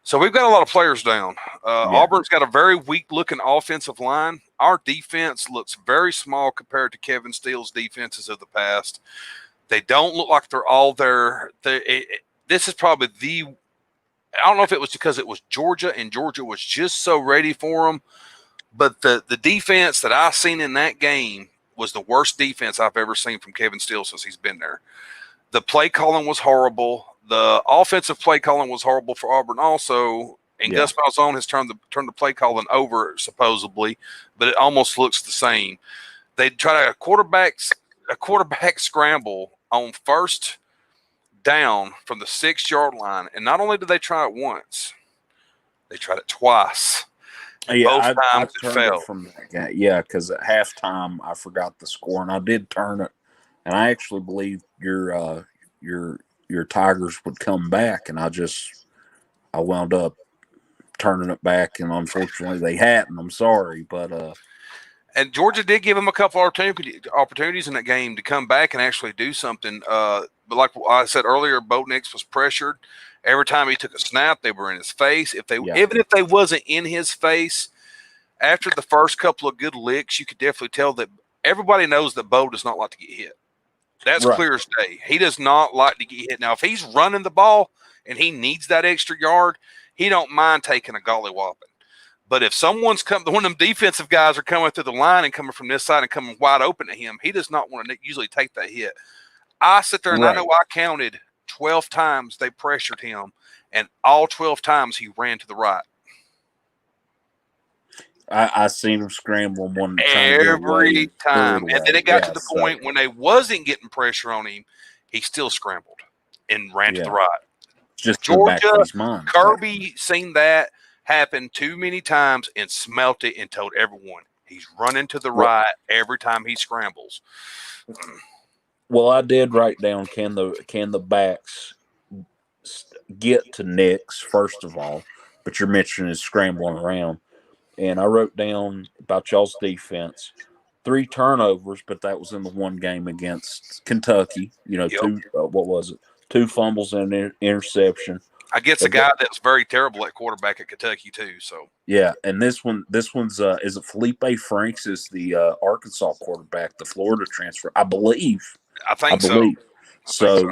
So we've got a lot of players down. Auburn's got a very weak-looking offensive line. Our defense looks very small compared to Kevin Steele's defenses of the past. They don't look like they're all there. This is probably I don't know if it was because it was Georgia and Georgia was just so ready for them, but the defense that I seen in that game was the worst defense I've ever seen from Kevin Steele since he's been there. The play calling was horrible. The offensive play calling was horrible for Auburn also, and Gus Malzahn has turned the play calling over supposedly, but it almost looks the same. They tried a quarterback scramble on first down from the 6-yard line, and not only did they try it once, they tried it twice. Yeah, both times it failed. From that game. Yeah, because at halftime I forgot the score, and I did turn it, and I actually believed your Tigers would come back, and I wound up turning it back, and unfortunately they hadn't. I'm sorry, but and Georgia did give them a couple opportunities in that game to come back and actually do something. But like I said earlier, Bo Nix was pressured. Every time he took a snap, they were in his face. Even if they wasn't in his face, after the first couple of good licks, you could definitely tell that everybody knows that Bo does not like to get hit. That's Right. clear as day. He does not like to get hit. Now, if he's running the ball and he needs that extra yard, he don't mind taking a golly whopping. But if someone's one of them defensive guys are coming through the line and coming from this side and coming wide open to him, he does not want to usually take that hit. I sit there and I know I counted 12 times they pressured him, and all 12 times he ran to the right. I seen him scramble one Every time. And then it got to the so, point when they wasn't getting pressure on him, he still scrambled and ran to the right. Just Georgia, Kirby seen that happen too many times and smelt it and told everyone he's running to the right every time he scrambles. Well, I did write down can the backs get to Nix first of all, but you're mentioning scrambling around. And I wrote down about y'all's defense, 3 turnovers, but that was in the one game against Kentucky. You know, 2 what was it? 2 fumbles and an interception. I guess a guy that's very terrible at quarterback at Kentucky too. So yeah, and this one's is it Felipe Franks is the Arkansas quarterback, the Florida transfer, I believe. I think so. So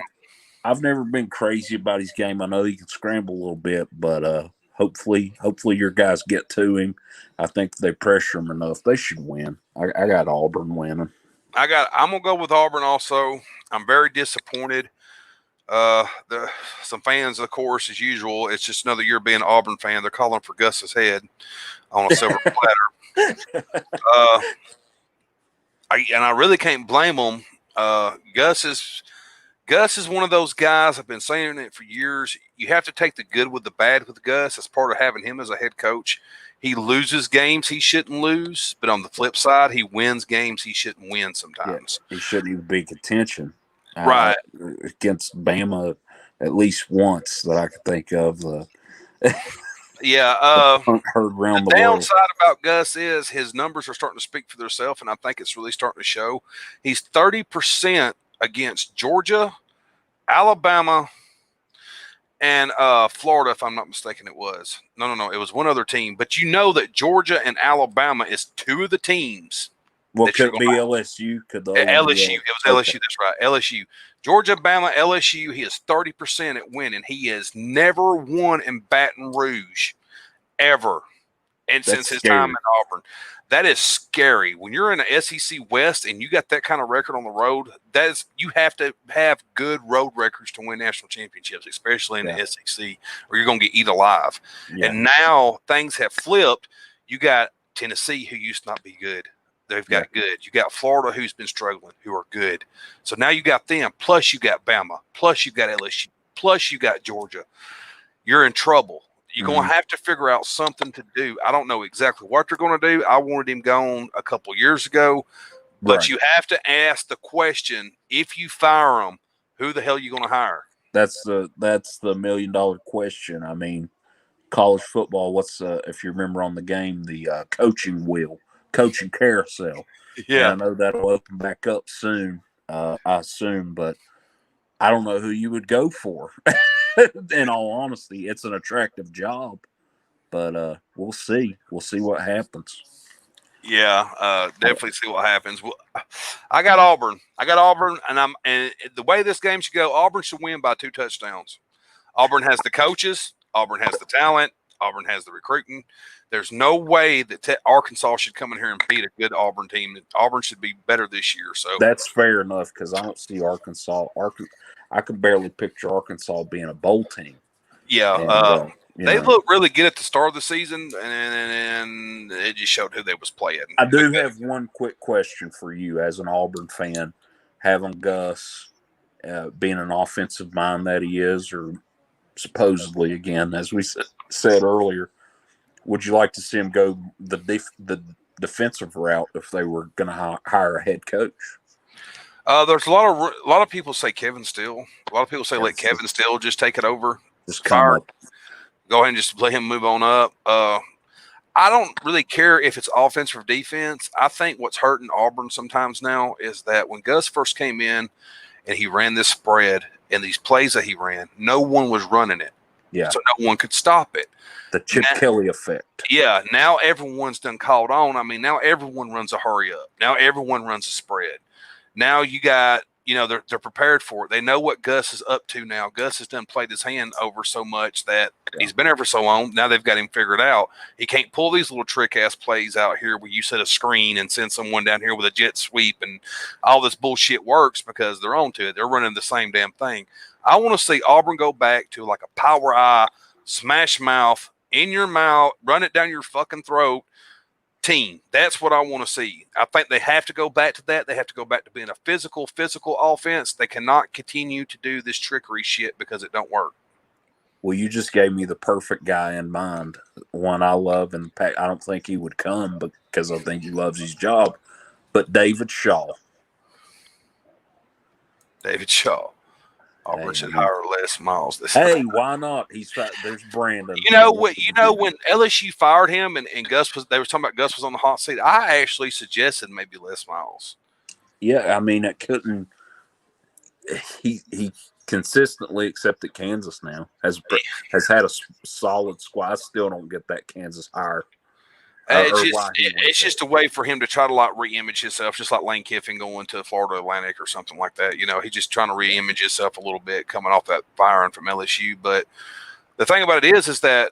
I've never been crazy about his game. I know he can scramble a little bit, but hopefully your guys get to him. I think they pressure him enough. They should win. I got Auburn winning. I'm gonna go with Auburn also. I'm very disappointed. Some fans, of course, as usual, it's just another year being an Auburn fan. They're calling for Gus's head on a silver platter. I really can't blame them. Gus is one of those guys. I've been saying it for years. You have to take the good with the bad with Gus. That's part of having him as a head coach. He loses games he shouldn't lose, but on the flip side, he wins games he shouldn't win sometimes. Yeah, he shouldn't even be contention. Right. Against Bama at least once that I could think of. Heard around the downside world. about Gus is his numbers are starting to speak for themselves, and I think it's really starting to show. He's 30% against Georgia, Alabama, and Florida, if I'm not mistaken. It was no, it was one other team. But you know that Georgia and Alabama is 2 of the teams. Well, could it be LSU? Could the LSU? It was LSU. That's right. LSU, Georgia, Bama, LSU. He is 30% at winning. He has never won in Baton Rouge, ever, and since his time in Auburn. That is scary. When you're in the SEC West and you got that kind of record on the road, you have to have good road records to win national championships, especially in the SEC, or you're going to get eaten alive. Yeah. And now things have flipped. You got Tennessee, who used to not be good. They've got good. You got Florida, who's been struggling, who are good. So now you got them. Plus you got Bama. Plus you got LSU. Plus you got Georgia. You're in trouble. You're going to have to figure out something to do. I don't know exactly what they're going to do. I wanted him gone a couple years ago. But you have to ask the question, if you fire him, who the hell are you going to hire? That's the $1 million question. I mean, college football, what's if you remember on the game, the coaching wheel. Coaching carousel. Yeah, and I know that'll open back up soon, I assume, but I don't know who you would go for. In all honesty, it's an attractive job, but we'll see. We'll see what happens. Yeah, definitely see what happens. Well, I got Auburn, and the way this game should go, Auburn should win by 2 touchdowns. Auburn has the coaches. Auburn has the talent. Auburn has the recruiting. There's no way that Arkansas should come in here and beat a good Auburn team. Auburn should be better this year. So that's fair enough because I don't see Arkansas. I could barely picture Arkansas being a bowl team. Yeah, they looked really good at the start of the season, and it just showed who they was playing. I do have one quick question for you as an Auburn fan, having Gus being an offensive mind that he is, or supposedly, again, as we said earlier. Would you like to see him go the defensive route if they were going to hire a head coach? There's a lot of people say Kevin Steele. A lot of people say let Kevin Steele just take it over. Just come up. Go ahead and just let him move on up. I don't really care if it's offense or defense. I think what's hurting Auburn sometimes now is that when Gus first came in and he ran this spread and these plays that he ran, no one was running it. Yeah. So no one could stop it. The Chip Kelly effect. Yeah. Now everyone's done called on. I mean, now everyone runs a hurry up. Now everyone runs a spread. Now you got, they're prepared for it. They know what Gus is up to now. Gus has done played his hand over so much that he's been there for so long. Now they've got him figured out. He can't pull these little trick ass plays out here where you set a screen and send someone down here with a jet sweep and all this bullshit works because they're onto it. They're running the same damn thing. I want to see Auburn go back to like a power eye, smash mouth, in your mouth, run it down your fucking throat team. That's what I want to see. I think they have to go back to that. They have to go back to being a physical offense. They cannot continue to do this trickery shit because it don't work. Well, you just gave me the perfect guy in mind. One I love, and I don't think he would come because I think he loves his job. But David Shaw. David Shaw. Auburn should hire Les Miles this Hey, why not? There's Brandon. You know what? When LSU fired him and Gus they were talking about Gus was on the hot seat. I actually suggested maybe Les Miles. Yeah, I mean, it couldn't. He consistently, except at Kansas now, has had a solid squad. I still don't get that Kansas hire. It's just a way for him to try to like re-image himself, just like Lane Kiffin going to Florida Atlantic or something like that. He's just trying to re-image himself a little bit coming off that firing from LSU. But the thing about it is that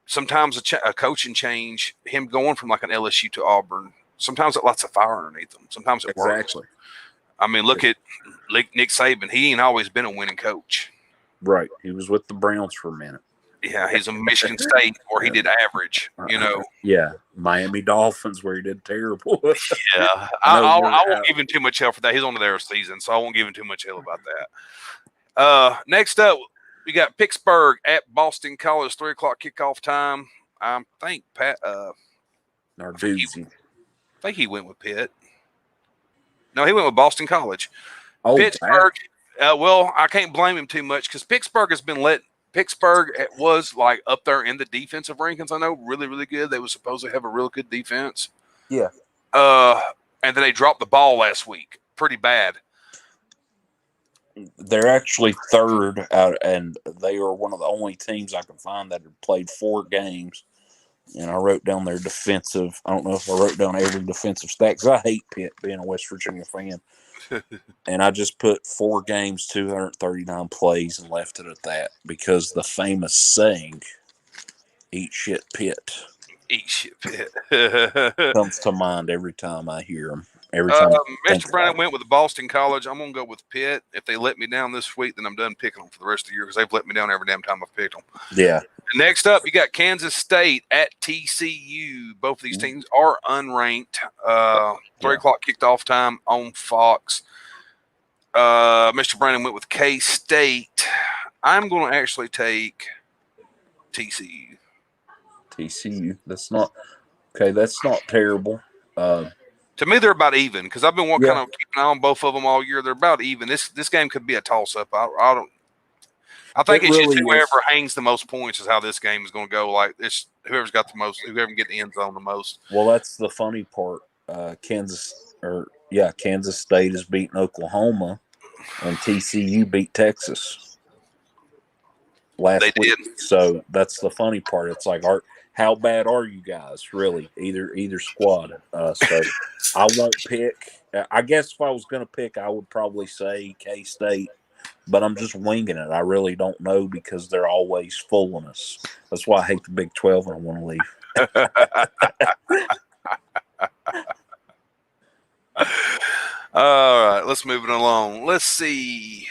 sometimes a coaching change, him going from like an LSU to Auburn, sometimes it lights a fire underneath them. Sometimes it works. Exactly. I mean, look at Nick Saban. He ain't always been a winning coach. Right. He was with the Browns for a minute. Yeah, he's a Michigan State where he did average, Yeah, Miami Dolphins where he did terrible. Yeah, I won't give him too much hell for that. He's on to their season, so I won't give him too much hell about that. Next up, we got Pittsburgh at Boston College, 3:00 kickoff time. I think Pat Narduzzi. I think he went with Pitt. No, he went with Boston College. Oh, Pittsburgh. Well, I can't blame him too much because Pittsburgh has been Pittsburgh was like up there in the defensive rankings. I know really, really good. They were supposed to have a real good defense. Yeah. And then they dropped the ball last week. Pretty bad. They're actually third out, and they are one of the only teams I can find that have played 4 games. And I wrote down their defensive. I don't know if I wrote down every defensive stat because I hate Pitt being a West Virginia fan. And I just put 4 games, 239 plays, and left it at that because the famous saying, "Eat shit, Pitt," comes to mind every time I hear them. Every time. Mr. Brandon went with the Boston College. I'm going to go with Pitt. If they let me down this week, then I'm done picking them for the rest of the year because they've let me down every damn time I've picked them. Yeah. Next up, you got Kansas State at TCU. Both of these teams are unranked. 3:00 kicked off time on Fox. Mr. Brandon went with K-State. I'm going to actually take TCU. TCU. That's not terrible. To me, they're about even because I've been kind of keeping an eye on both of them all year. They're about even. This game could be a toss-up. I think it's really just whoever hangs the most points is how this game is going to go. Like it's whoever's got the most, whoever can get the end zone the most. Well, that's the funny part. Kansas State is beating Oklahoma, and TCU beat Texas last week. Did. So that's the funny part. It's like, how bad are you guys, really? Either squad. So I won't pick. I guess if I was going to pick, I would probably say K-State. But I'm just winging it. I really don't know because they're always fooling us. That's why I hate the Big 12 and I want to leave. All right, let's move it along. Let's see.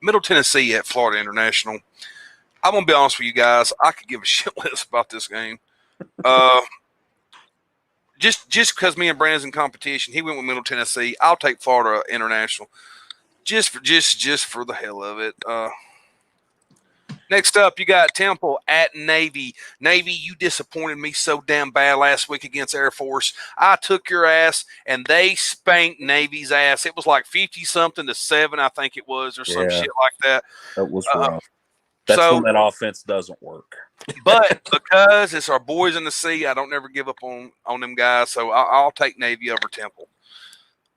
Middle Tennessee at Florida International. I'm going to be honest with you guys. I could give a shit less about this game. Just because me and Brandon's in competition, he went with Middle Tennessee. I'll take Florida International. Just for the hell of it. Next up, you got Temple at Navy. Navy, you disappointed me so damn bad last week against Air Force. I took your ass, and they spanked Navy's ass. It was like 50-something to 7, I think it was, or some shit like that. That was rough. That's when that offense doesn't work. But because it's our boys in the sea, I don't never give up on them guys, so I'll take Navy over Temple.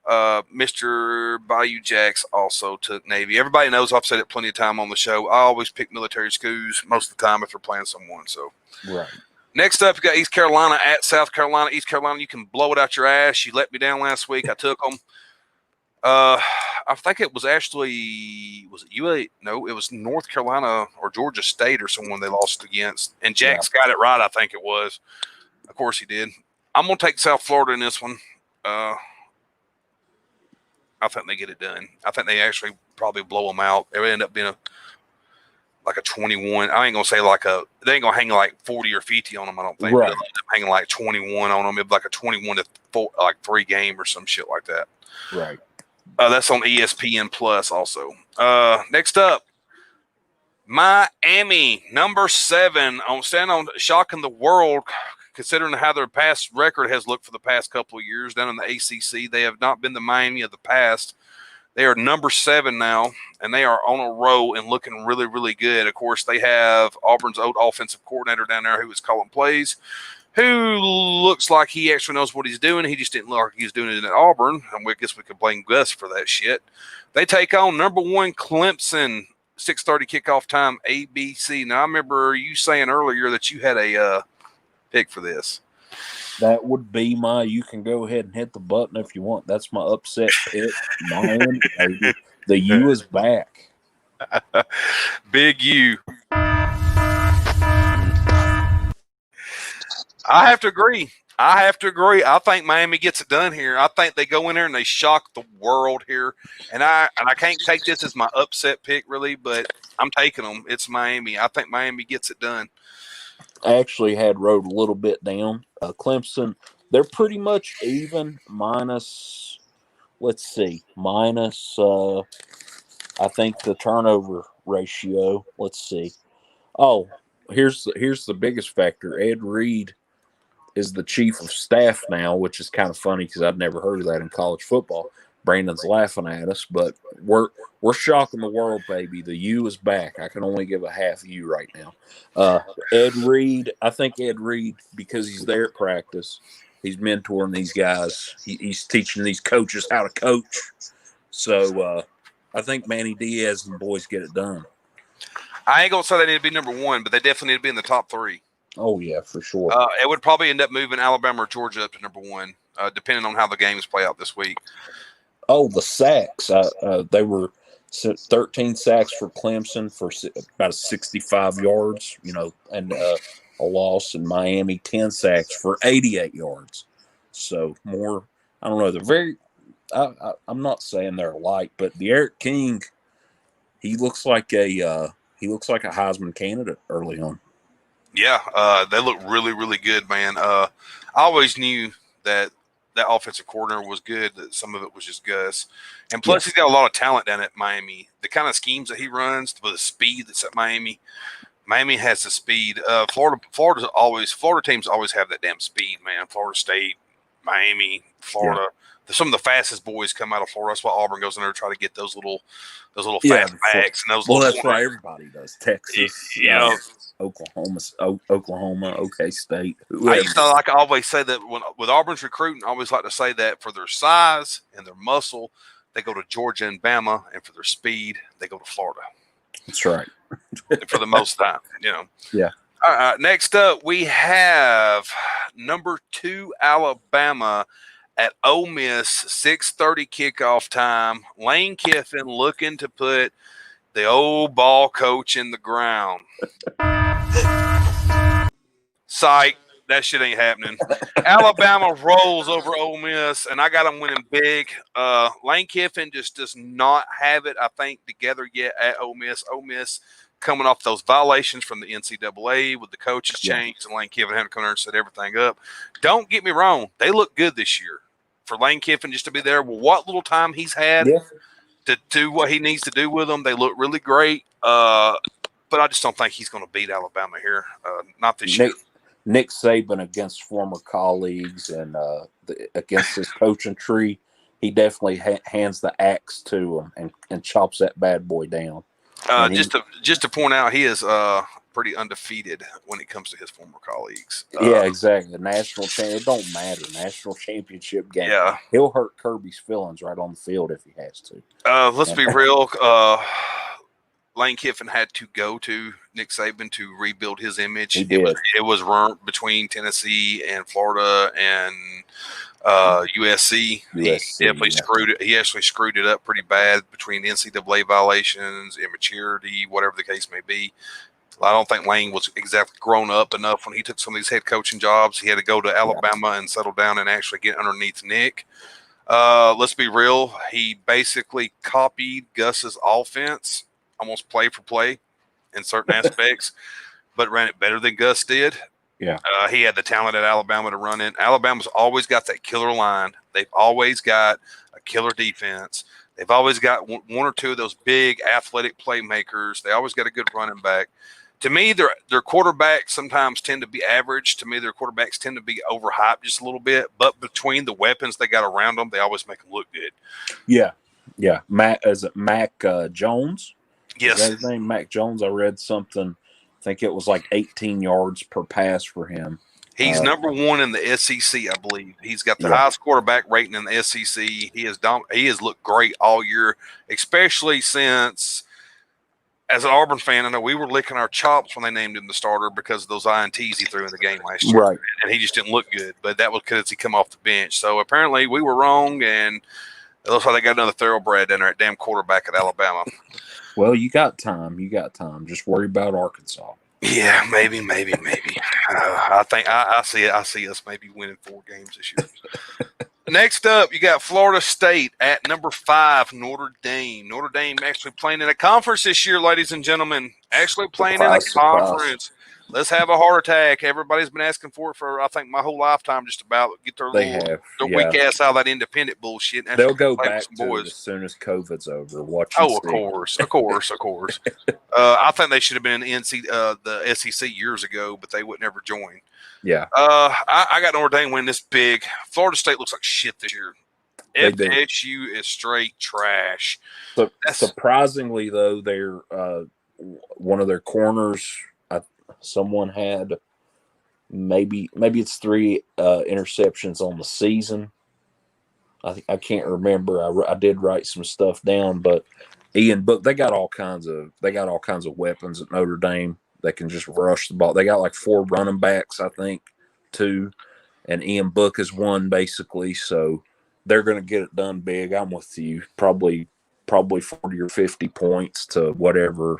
Mr. Bayou Jacks also took Navy. Everybody knows I've said it plenty of time on the show. I always pick military schools most of the time if they're playing someone. So, right. Next up, you got East Carolina at South Carolina. East Carolina, you can blow it out your ass. You let me down last week. I took them. I think it was actually was it UA? No, it was North Carolina or Georgia State or someone they lost against, and Jack's got it right. I think it was. Of course he did. I'm gonna take South Florida in this one. I think they get it done. I think they actually probably blow them out. It would end up being like a 21. I ain't gonna say they ain't gonna hang like 40 or 50 on them. I don't think. Right. They'll end up hanging like 21 on them. It'd be like a 21-4, like 3 game or some shit like that. Right. That's on ESPN Plus also. Next up, Miami, number 7, on shocking the world, considering how their past record has looked for the past couple of years down in the ACC. They have not been the Miami of the past. They are number 7 now, and they are on a roll and looking really, really good. Of course, they have Auburn's old offensive coordinator down there who is calling plays, who looks like he actually knows what he's doing. He just didn't look like he was doing it at Auburn. And I guess we could blame Gus for that shit. They take on number 1 Clemson, 6:30 kickoff time, ABC. Now, I remember you saying earlier that you had a pick for this. That would be you can go ahead and hit the button if you want. That's my upset pick. Miami, baby. The U is back. Big U. I have to agree. I think Miami gets it done here. I think they go in there and they shock the world here. And I can't take this as my upset pick, really, but I'm taking them. It's Miami. I think Miami gets it done. I actually had wrote a little bit down. Clemson, they're pretty much even minus, I think the turnover ratio. Let's see. Oh, here's the biggest factor. Ed Reed is the chief of staff now, which is kind of funny because I've never heard of that in college football. Brandon's laughing at us, but we're shocking the world, baby. The U is back. I can only give a half U right now. Ed Reed, I think Ed Reed, because he's there at practice, he's mentoring these guys. He's teaching these coaches how to coach. So I think Manny Diaz and the boys get it done. I ain't going to say they need to be number 1, but they definitely need to be in the top 3. Oh, yeah, for sure. It would probably end up moving Alabama or Georgia up to number 1, depending on how the games play out this week. Oh, the sacks. They were 13 sacks for Clemson for about 65 yards, and a loss. In Miami, 10 sacks for 88 yards. So more, I don't know. They're very, I'm not saying they're alike, but the Eric King, he looks like a Heisman candidate early on. Yeah, they look really, really good, man. I always knew that offensive coordinator was good, that some of it was just Gus. And plus, he's got a lot of talent down at Miami. The kind of schemes that he runs, with the speed that's at Miami has the speed. Florida teams always have that damn speed, man. Florida State, Miami, Florida. Yeah. Some of the fastest boys come out of Florida. That's why Auburn goes in there to try to get those little fast backs and those. Well, that's why everybody does. Texas, Oklahoma, OK State. I used to always say that with Auburn's recruiting, I always like to say that for their size and their muscle, they go to Georgia and Bama, and for their speed, they go to Florida. That's right. For the most time, Yeah. All right. Next up, we have number 2 Alabama at Ole Miss, 6:30 kickoff time. Lane Kiffin looking to put the old ball coach in the ground. Psych. That shit ain't happening. Alabama rolls over Ole Miss, and I got them winning big. Lane Kiffin just does not have it, I think, together yet at Ole Miss. Ole Miss coming off those violations from the NCAA with the coaches changed, and Lane Kiffin had to come there and set everything up. Don't get me wrong. They look good this year. For Lane Kiffin just to be there, well, what little time he's had to do what he needs to do with them, they look really great. But I just don't think he's going to beat Alabama here. Not this year. Nick Saban against former colleagues and against his coaching tree, he definitely hands the axe to him and chops that bad boy down. Just to point out, he is pretty undefeated when it comes to his former colleagues. Yeah, exactly. National champ, it don't matter. National championship game. Yeah, he'll hurt Kirby's feelings right on the field if he has to. Let's be real. Lane Kiffin had to go to Nick Saban to rebuild his image. He did. It was between Tennessee and Florida and USC. He USC, definitely yeah. screwed it. He actually screwed it up pretty bad between NCAA violations, immaturity, whatever the case may be. I don't think Lane was exactly grown up enough when he took some of these head coaching jobs. He had to go to Alabama and settle down and actually get underneath Nick. Let's be real. He basically copied Gus's offense, almost play for play in certain aspects, but ran it better than Gus did. Yeah. He had the talent at Alabama to run it. Alabama's always got that killer line. They've always got a killer defense. They've always got one or two of those big athletic playmakers. They always got a good running back. To me, their quarterbacks sometimes tend to be average. To me, their quarterbacks tend to be overhyped just a little bit. But between the weapons they got around them, they always make them look good. Yeah. Mac Jones? Yes. Is that his name? Mac Jones. I read something. I think it was like 18 yards per pass for him. He's number one in the SEC, I believe. He's got the highest quarterback rating in the SEC. He has looked great all year, especially since, as an Auburn fan, I know we were licking our chops when they named him the starter because of those INTs he threw in the game last year. Right. And he just didn't look good, but that was because he come off the bench. So apparently we were wrong, and it looks like they got another thoroughbred down there at damn quarterback at Alabama. Well, you got time. Just worry about Arkansas. Yeah, maybe. I think I see us maybe winning 4 games this year. Next up, you got Florida State at number 5, Notre Dame. Notre Dame actually playing in a conference this year, ladies and gentlemen. Actually playing in a conference. Let's have a heart attack. Everybody's been asking for it for, I think, my whole lifetime just about. Get their weak ass out of that independent bullshit. And they'll go back to it as soon as COVID's over. Of course. I think they should have been in the SEC years ago, but they would never join. Yeah. I got Notre Dame win this big. Florida State looks like shit this year. FSU is straight trash. Surprisingly, though, they're one of their corners. Someone had maybe it's 3 interceptions on the season. I can't remember. I did write some stuff down, but Ian Book, they got all kinds of weapons at Notre Dame. They can just rush the ball. They got like 4 running backs, I think, 2, and Ian Book is one basically. So they're going to get it done big. I'm with you. Probably 40 or 50 points to whatever.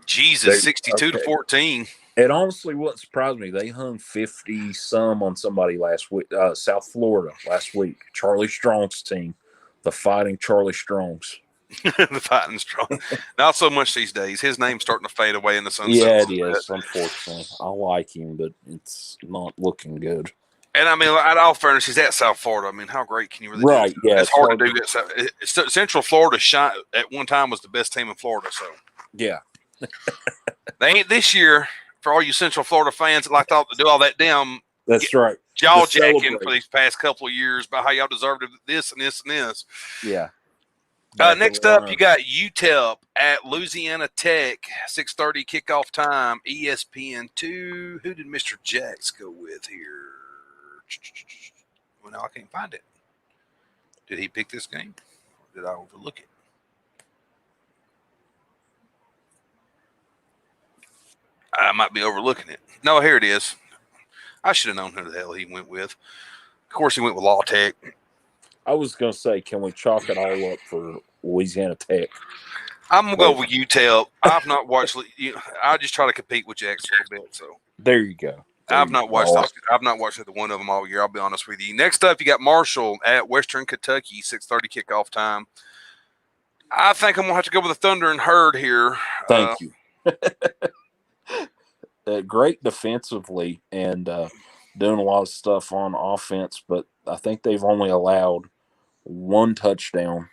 Jesus, 62-14. It honestly wouldn't surprise me. They hung 50-some on somebody last week, South Florida last week. Charlie Strong's team, the Fighting Charlie Strongs. The Fighting Strong. Not so much these days. His name's starting to fade away in the sunset. Yeah, it is, unfortunately. I like him, but it's not looking good. And I mean, at all fairness, he's at South Florida. I mean, how great can you really do? Yeah, it's hard to do that. Central Florida at one time was the best team in Florida. So yeah. They ain't this year. For all you Central Florida fans that like to do all that damn right. Jaw jacking for these past couple of years about how y'all deserved this and this and this. Yeah. Next up, you got UTEP at Louisiana Tech, 6:30 kickoff time, ESPN2. Who did Mr. Jacks go with here? Well, no, I can't find it. Did he pick this game? Or did I overlook it? I might be overlooking it. No, here it is. I should have known who the hell he went with. Of course, he went with Law Tech. I was going to say, can we chalk it all up for Louisiana Tech? I'm going to go with UTEP. I've not watched – I just try to compete with Jackson a little bit. So there you go. I've not watched either one of them all year. I'll be honest with you. Next up, you got Marshall at Western Kentucky, 6:30 kickoff time. I think I'm going to have to go with the Thunder and Herd here. Thank you. Great defensively and doing a lot of stuff on offense, but I think they've only allowed 1 touchdown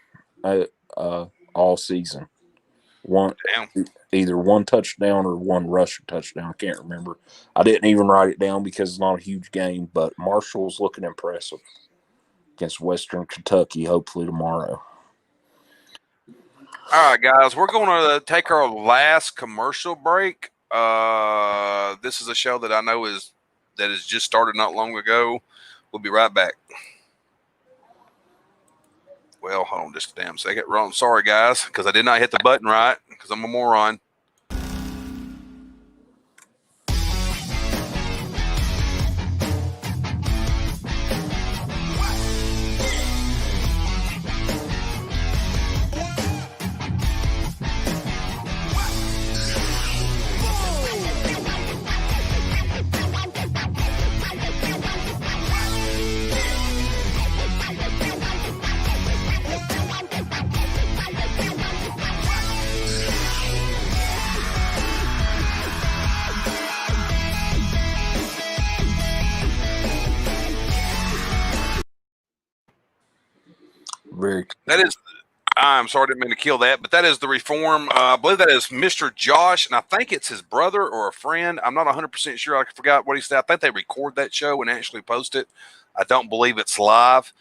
all season. Either 1 touchdown or 1 rushing touchdown. I can't remember. I didn't even write it down because it's not a huge game, but Marshall's looking impressive against Western Kentucky, hopefully tomorrow. All right, guys, we're going to take our last commercial break. This is a show that I know has just started not long ago. We'll be right back. Well, hold on just a damn second. Wrong. Sorry, guys, because I did not hit the button right because I'm a moron. That is, I'm sorry, I didn't mean to kill that, but that is the reform. I believe that is Mr. Josh, and I think it's his brother or a friend. I'm not 100% sure. I forgot what he said. I think they record that show and actually post it. I don't believe it's live.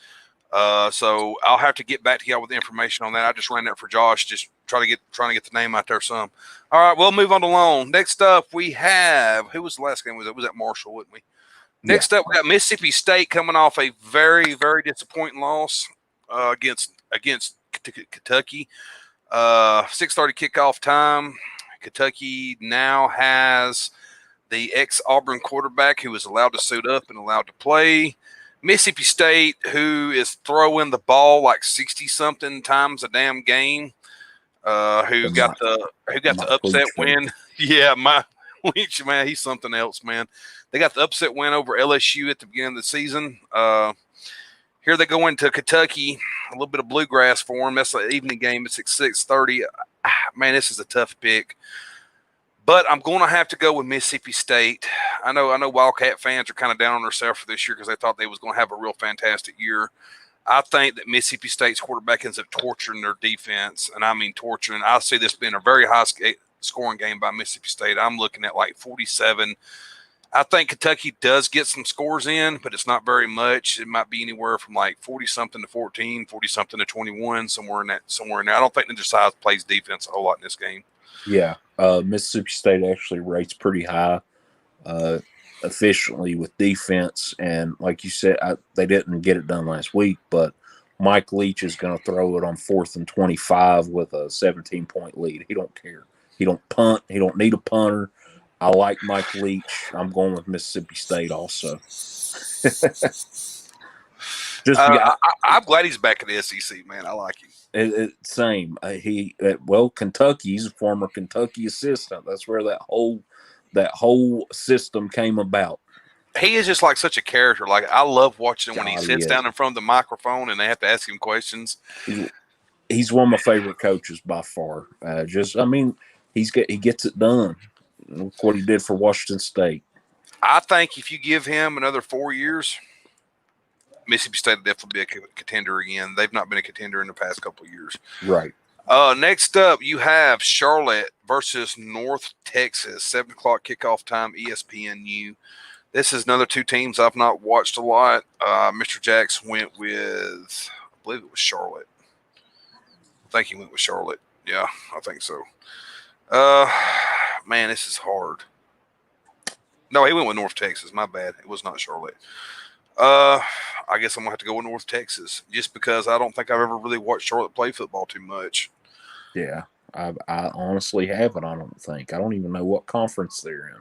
So I'll have to get back to y'all with the information on that. I just ran that for Josh, just trying to get the name out there some. All right, we'll move on to loan. Next up, we have, who was the last game? Was that Marshall, wasn't we? Next up, we got Mississippi State coming off a very, very disappointing loss against Kentucky. 6:30 kickoff time. Kentucky now has the ex-Auburn quarterback who is allowed to suit up and allowed to play. Mississippi State, who is throwing the ball like 60-something times a damn game, who got the upset win. Yeah, my Leach, man, he's something else, man. They got the upset win over LSU at the beginning of the season. Here they go into Kentucky, a little bit of bluegrass for them. That's an evening game. It's at 6:30. Man, this is a tough pick. But I'm going to have to go with Mississippi State. I know Wildcat fans are kind of down on themselves for this year because they thought they was going to have a real fantastic year. I think that Mississippi State's quarterback ends up torturing their defense, and I mean torturing. I see this being a very high scoring game by Mississippi State. I'm looking at like 47. I think Kentucky does get some scores in, but it's not very much. It might be anywhere from like 40-something to 14, 40-something to 21, somewhere in there. I don't think neither side plays defense a whole lot in this game. Yeah, Mississippi State actually rates pretty high efficiently with defense. And like you said, they didn't get it done last week, but Mike Leach is going to throw it on 4th and 25 with a 17-point lead. He don't care. He don't punt. He don't need a punter. I like Mike Leach. I'm going with Mississippi State also. I'm glad he's back in the SEC, man. I like him. Same. Kentucky. He's a former Kentucky assistant. That's where that whole system came about. He is just like such a character. Like I love watching him when he sits down in front of the microphone and they have to ask him questions. He's one of my favorite coaches by far. He gets it done. Look what he did for Washington State. I think if you give him another 4 years, Mississippi State will definitely be a contender again. They've not been a contender in the past couple of years. Right. Next up, you have Charlotte versus North Texas. 7 o'clock kickoff time, ESPNU. This is another two teams I've not watched a lot. Mr. Jacks went with, I believe it was Charlotte. I think he went with Charlotte. Yeah, I think so. Man, this is hard. No, he went with North Texas. My bad. It was not Charlotte. I guess I'm going to have to go with North Texas just because I don't think I've ever really watched Charlotte play football too much. Yeah, I honestly haven't, I don't think. I don't even know what conference they're in.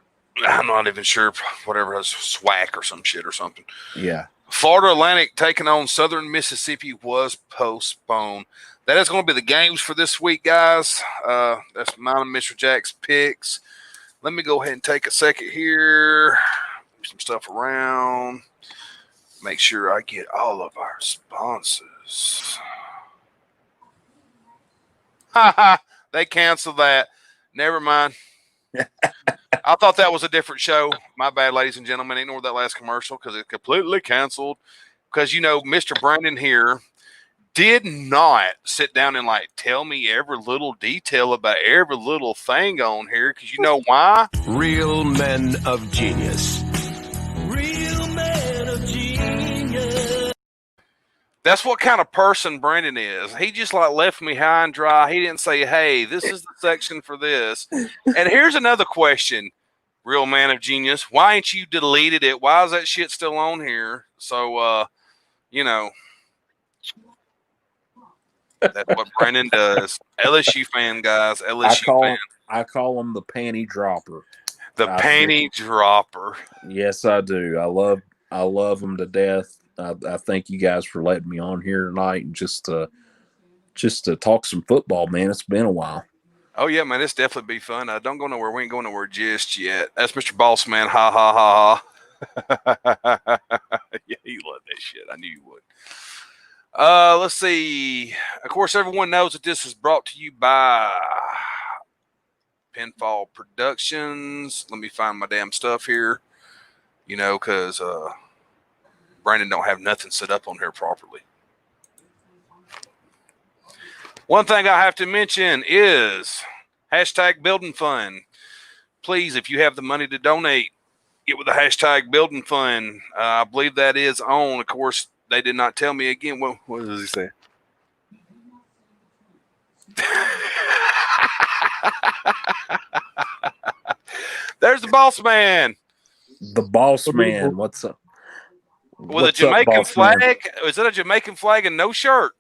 I'm not even sure. Whatever, has SWAC or some shit or something. Yeah. Florida Atlantic taking on Southern Mississippi was postponed. That is going to be the games for this week, guys. That's mine and Mr. Jack's picks. Let me go ahead and take a second here. Move some stuff around. Make sure I get all of our sponsors. They canceled that. Never mind. I thought that was a different show. My bad, ladies and gentlemen. Ignore that last commercial because it completely canceled. Because, Mr. Brandon here did not sit down and tell me every little detail about every little thing on here. Because you know why? Real men of genius. Real man of genius. That's what kind of person Brandon is. He just left me high and dry. He didn't say, hey, this is the section for this. And here's another question, real man of genius. Why ain't you deleted it? Why is that shit still on here? So, that's what Brandon does. LSU fan, guys. I call him the panty dropper. The panty dropper. Yes, I do. I love him to death. I thank you guys for letting me on here tonight and just to talk some football, man. It's been a while. Oh yeah, man, it's definitely be fun. Don't go nowhere. We ain't going nowhere just yet. That's Mr. Bossman. Ha ha ha ha. Yeah, you love that shit. I knew you would. Let's see. Of course, everyone knows that this is brought to you by Pinfall Productions. Let me find my damn stuff here. Because Brandon don't have nothing set up on here properly. One thing I have to mention is hashtag building fund. Please, if you have the money to donate, get with the hashtag building fund. I believe that is on. Of course, they did not tell me again. What does he say? There's the boss man. The boss man. What's up? With a Jamaican flag. Is that a Jamaican flag and no shirt?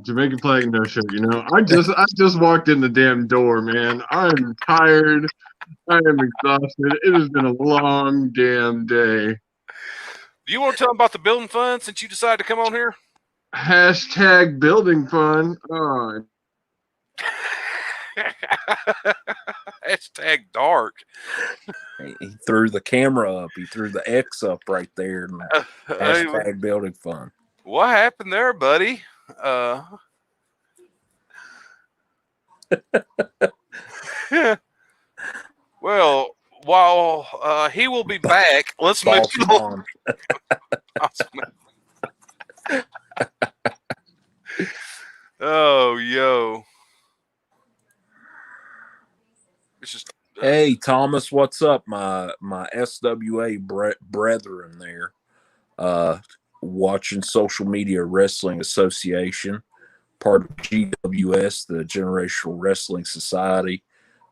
Jamaican flag, no shirt. You know, I just walked in the damn door, man. I'm tired. I am exhausted. It has been a long damn day. Do you want to tell them about the building fund since you decided to come on here? Hashtag building fun. Oh. Hashtag dark. He threw the camera up. He threw the X up right there. And hashtag building fun. What happened there, buddy? Well, while he will be back, let's move on. Oh, yo. It's just hey, Thomas, what's up? My SWA brethren there. Watching Social Media Wrestling Association, part of GWS, the Generational Wrestling Society.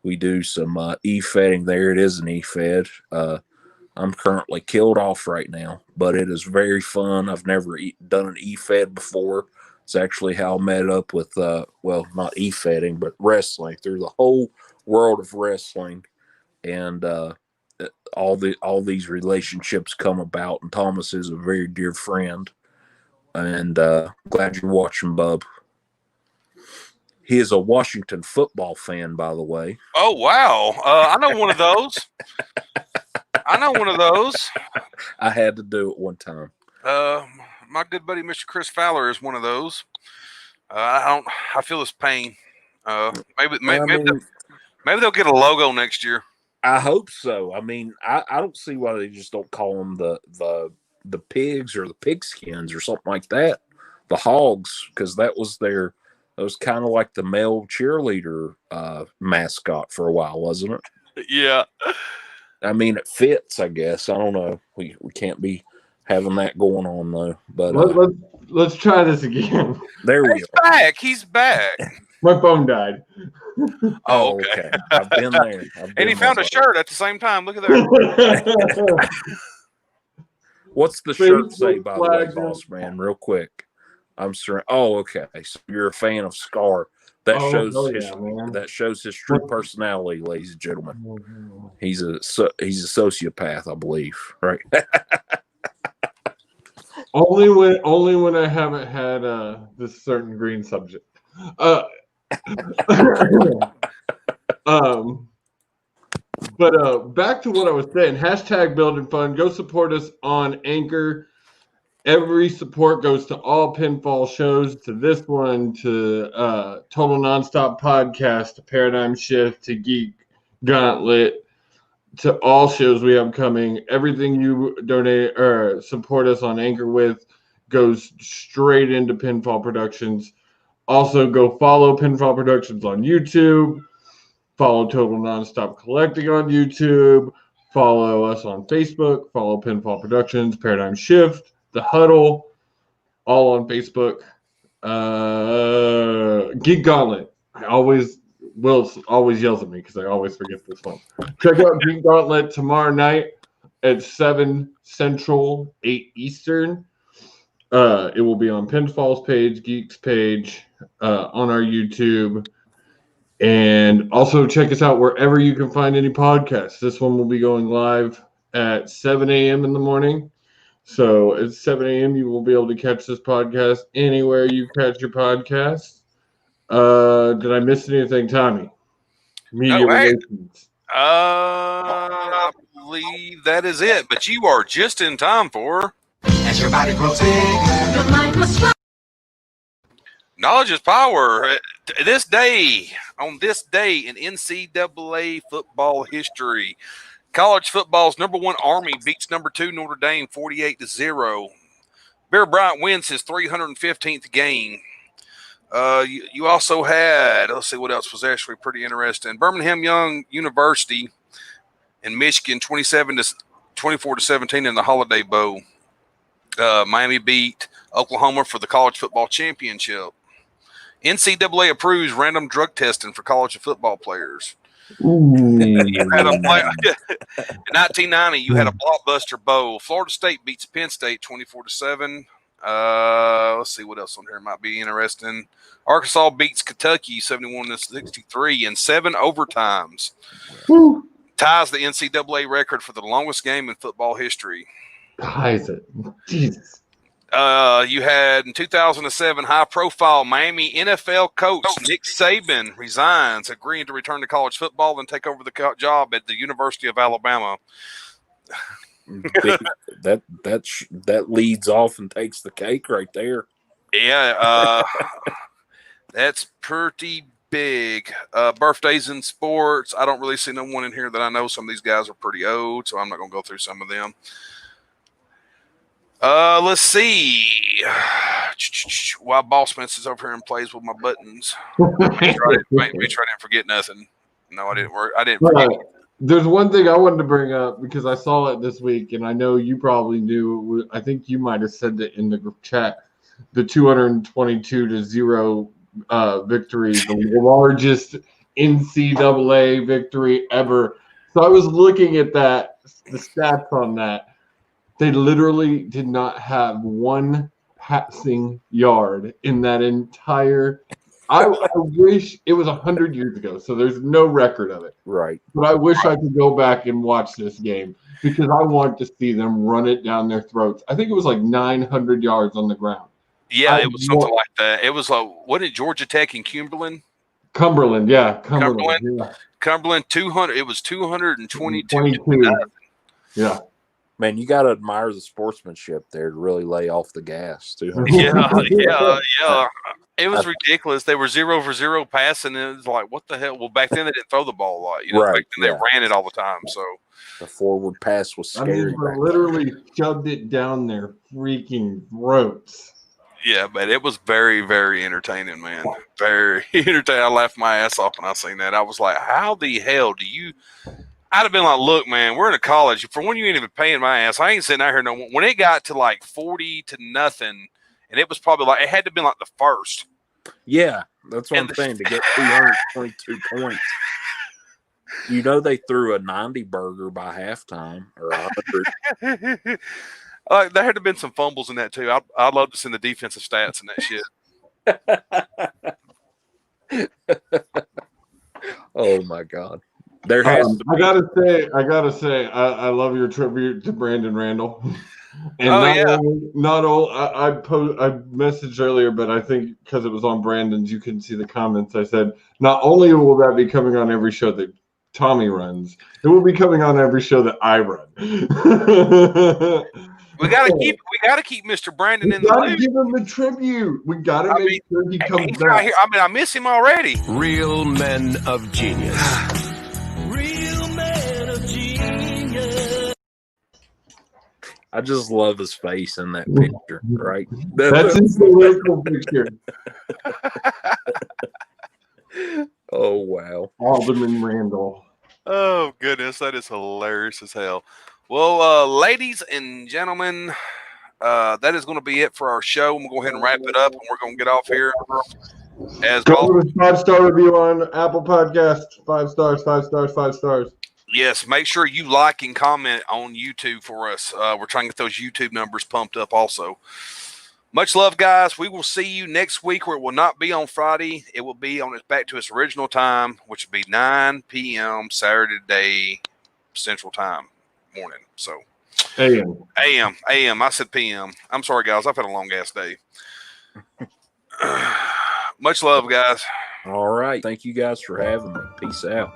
We do some e-fedding there. It is an e-fed. I'm currently killed off right now, but it is very fun. I've never done an e-fed before. It's actually how I met up with, well, not e-fedding, but wrestling through the whole world of wrestling. And all these relationships come about. And Thomas is a very dear friend. And glad you're watching, bub. He is a Washington football fan, by the way. Oh, wow. I know one of those. I had to do it one time. My good buddy, Mr. Chris Fowler, is one of those. I feel his pain. Maybe they'll get a logo next year. I hope so. I mean, I don't see why they just don't call them the pigs or the pigskins or something like that. The hogs, because that was kind of like the male cheerleader mascot for a while, wasn't it? Yeah. I mean, it fits, I guess. I don't know. We can't be having that going on though. But let's try this again. There we go. He's back. My phone died. Oh, okay. I've been there. And he found a shirt at the same time. Look at that. What's the shirt say, by the way, boss man? Real quick. I'm sorry. Oh, okay. So you're a fan of Scar. That shows his true personality, ladies and gentlemen. He's a sociopath, I believe. Right. Only when I haven't had this certain green subject. But back to what I was saying. Hashtag building fun. Go support us on Anchor. Every support goes to all pinfall shows, to this one, to Total Nonstop Podcast, to Paradigm Shift, to Geek Gauntlet, to all shows we have coming. Everything you donate or support us on Anchor with goes straight into Pinfall Productions. Also, go follow Pinfall Productions on YouTube. Follow Total Nonstop Collecting on YouTube. Follow us on Facebook. Follow Pinfall Productions, Paradigm Shift, The Huddle, all on Facebook. Geek Gauntlet. Will always yells at me because I always forget this one. Check out Geek Gauntlet tomorrow night at 7 Central, 8 Eastern. It will be on Pinfall's page, Geek's page, on our YouTube. And also check us out wherever you can find any podcasts. This one will be going live at 7 a.m. in the morning. So at 7 a.m. you will be able to catch this podcast anywhere you catch your podcast. Did I miss anything, Tommy? Media relations. I believe that is it. But you are just in time for As your body grows big, your mind must fly. Knowledge is Power. On this day in NCAA football history, college football's number 1 Army beats number 2 Notre Dame 48-0. Bear Bryant wins his 315th game. You also had, let's see what else was actually pretty interesting. Birmingham Young University in Michigan, 24-17 in the Holiday Bowl. Miami beat Oklahoma for the college football championship. NCAA approves random drug testing for college football players. You had in 1990, you had a blockbuster bowl. Florida State beats Penn State 24-7. Let's see what else on here might be interesting. Arkansas beats Kentucky 71-63 in 7 overtimes. Woo. Ties the NCAA record for the longest game in football history. Ties it. Jesus. You had in 2007 high-profile Miami NFL coach Nick Saban resigns, agreeing to return to college football and take over the job at the University of Alabama. that leads off and takes the cake right there. Yeah, that's pretty big. Birthdays in sports. I don't really see no one in here that I know. Some of these guys are pretty old, so I'm not going to go through some of them. Let's see. While Bossman is over here and plays with my buttons, make sure I didn't forget nothing. No, I didn't work. I didn't forget. There's one thing I wanted to bring up because I saw it this week, and I know you probably knew. I think you might have said it in the group chat. The 222-0 victory, the largest NCAA victory ever. So I was looking at that, the stats on that. They literally did not have one passing yard in that entire. I wish it was 100 years ago, so there's no record of it. Right. But I wish I could go back and watch this game because I want to see them run it down their throats. I think it was like 900 yards on the ground. Yeah, it was something like that. It was like, what did Georgia Tech and Cumberland? Cumberland, yeah. Cumberland. Yeah. Cumberland 200. It was 222. 22. Yeah. Man, you got to admire the sportsmanship there to really lay off the gas, too. Yeah. It was ridiculous. They were 0 for 0 passing, and it was like, what the hell? Well, back then they didn't throw the ball a lot. Right, back then they ran it all the time. So the forward pass was scary. I mean, they literally shoved it down their freaking throats. Yeah, but it was very, very entertaining, man. Very entertaining. I laughed my ass off when I seen that. I was like, how the hell do you – I'd have been like, look, man, we're in a college. For one, you ain't even paying my ass. I ain't sitting out here no more. When it got to like 40-0, and it was probably like – it had to have been like the first. Yeah, that's what I'm saying. To get 222 points. You know they threw a 90 burger by halftime or 100. There had to have been some fumbles in that too. I'd love to see the defensive stats in that shit. Oh my God! There has to be. I gotta say, I love your tribute to Brandon Randall. And I messaged earlier, but I think because it was on Brandon's, you couldn't see the comments. I said, not only will that be coming on every show that Tommy runs, it will be coming on every show that I run. We gotta keep Mr. Brandon in the loop. We gotta loop. give him a tribute. We gotta make sure he comes back. Right here. I mean, I miss him already. Real men of genius. Real men of genius. I just love his face in that picture, right? That's his political picture. Oh wow, Alderman Randall. Oh goodness, that is hilarious as hell. Well, ladies and gentlemen, that is going to be it for our show. We'll go ahead and wrap it up, and we're going to get off here. Go with a 5-star review on Apple Podcasts. 5 stars, 5 stars, 5 stars. Yes, make sure you like and comment on YouTube for us. We're trying to get those YouTube numbers pumped up also. Much love, guys. We will see you next week, where it will not be on Friday. It will be on back to its original time, which will be 9 p.m. Saturday Central Time morning. So AM. I said PM. I'm sorry, guys. I've had a long-ass day. Much love, guys. All right. Thank you guys for having me. Peace out.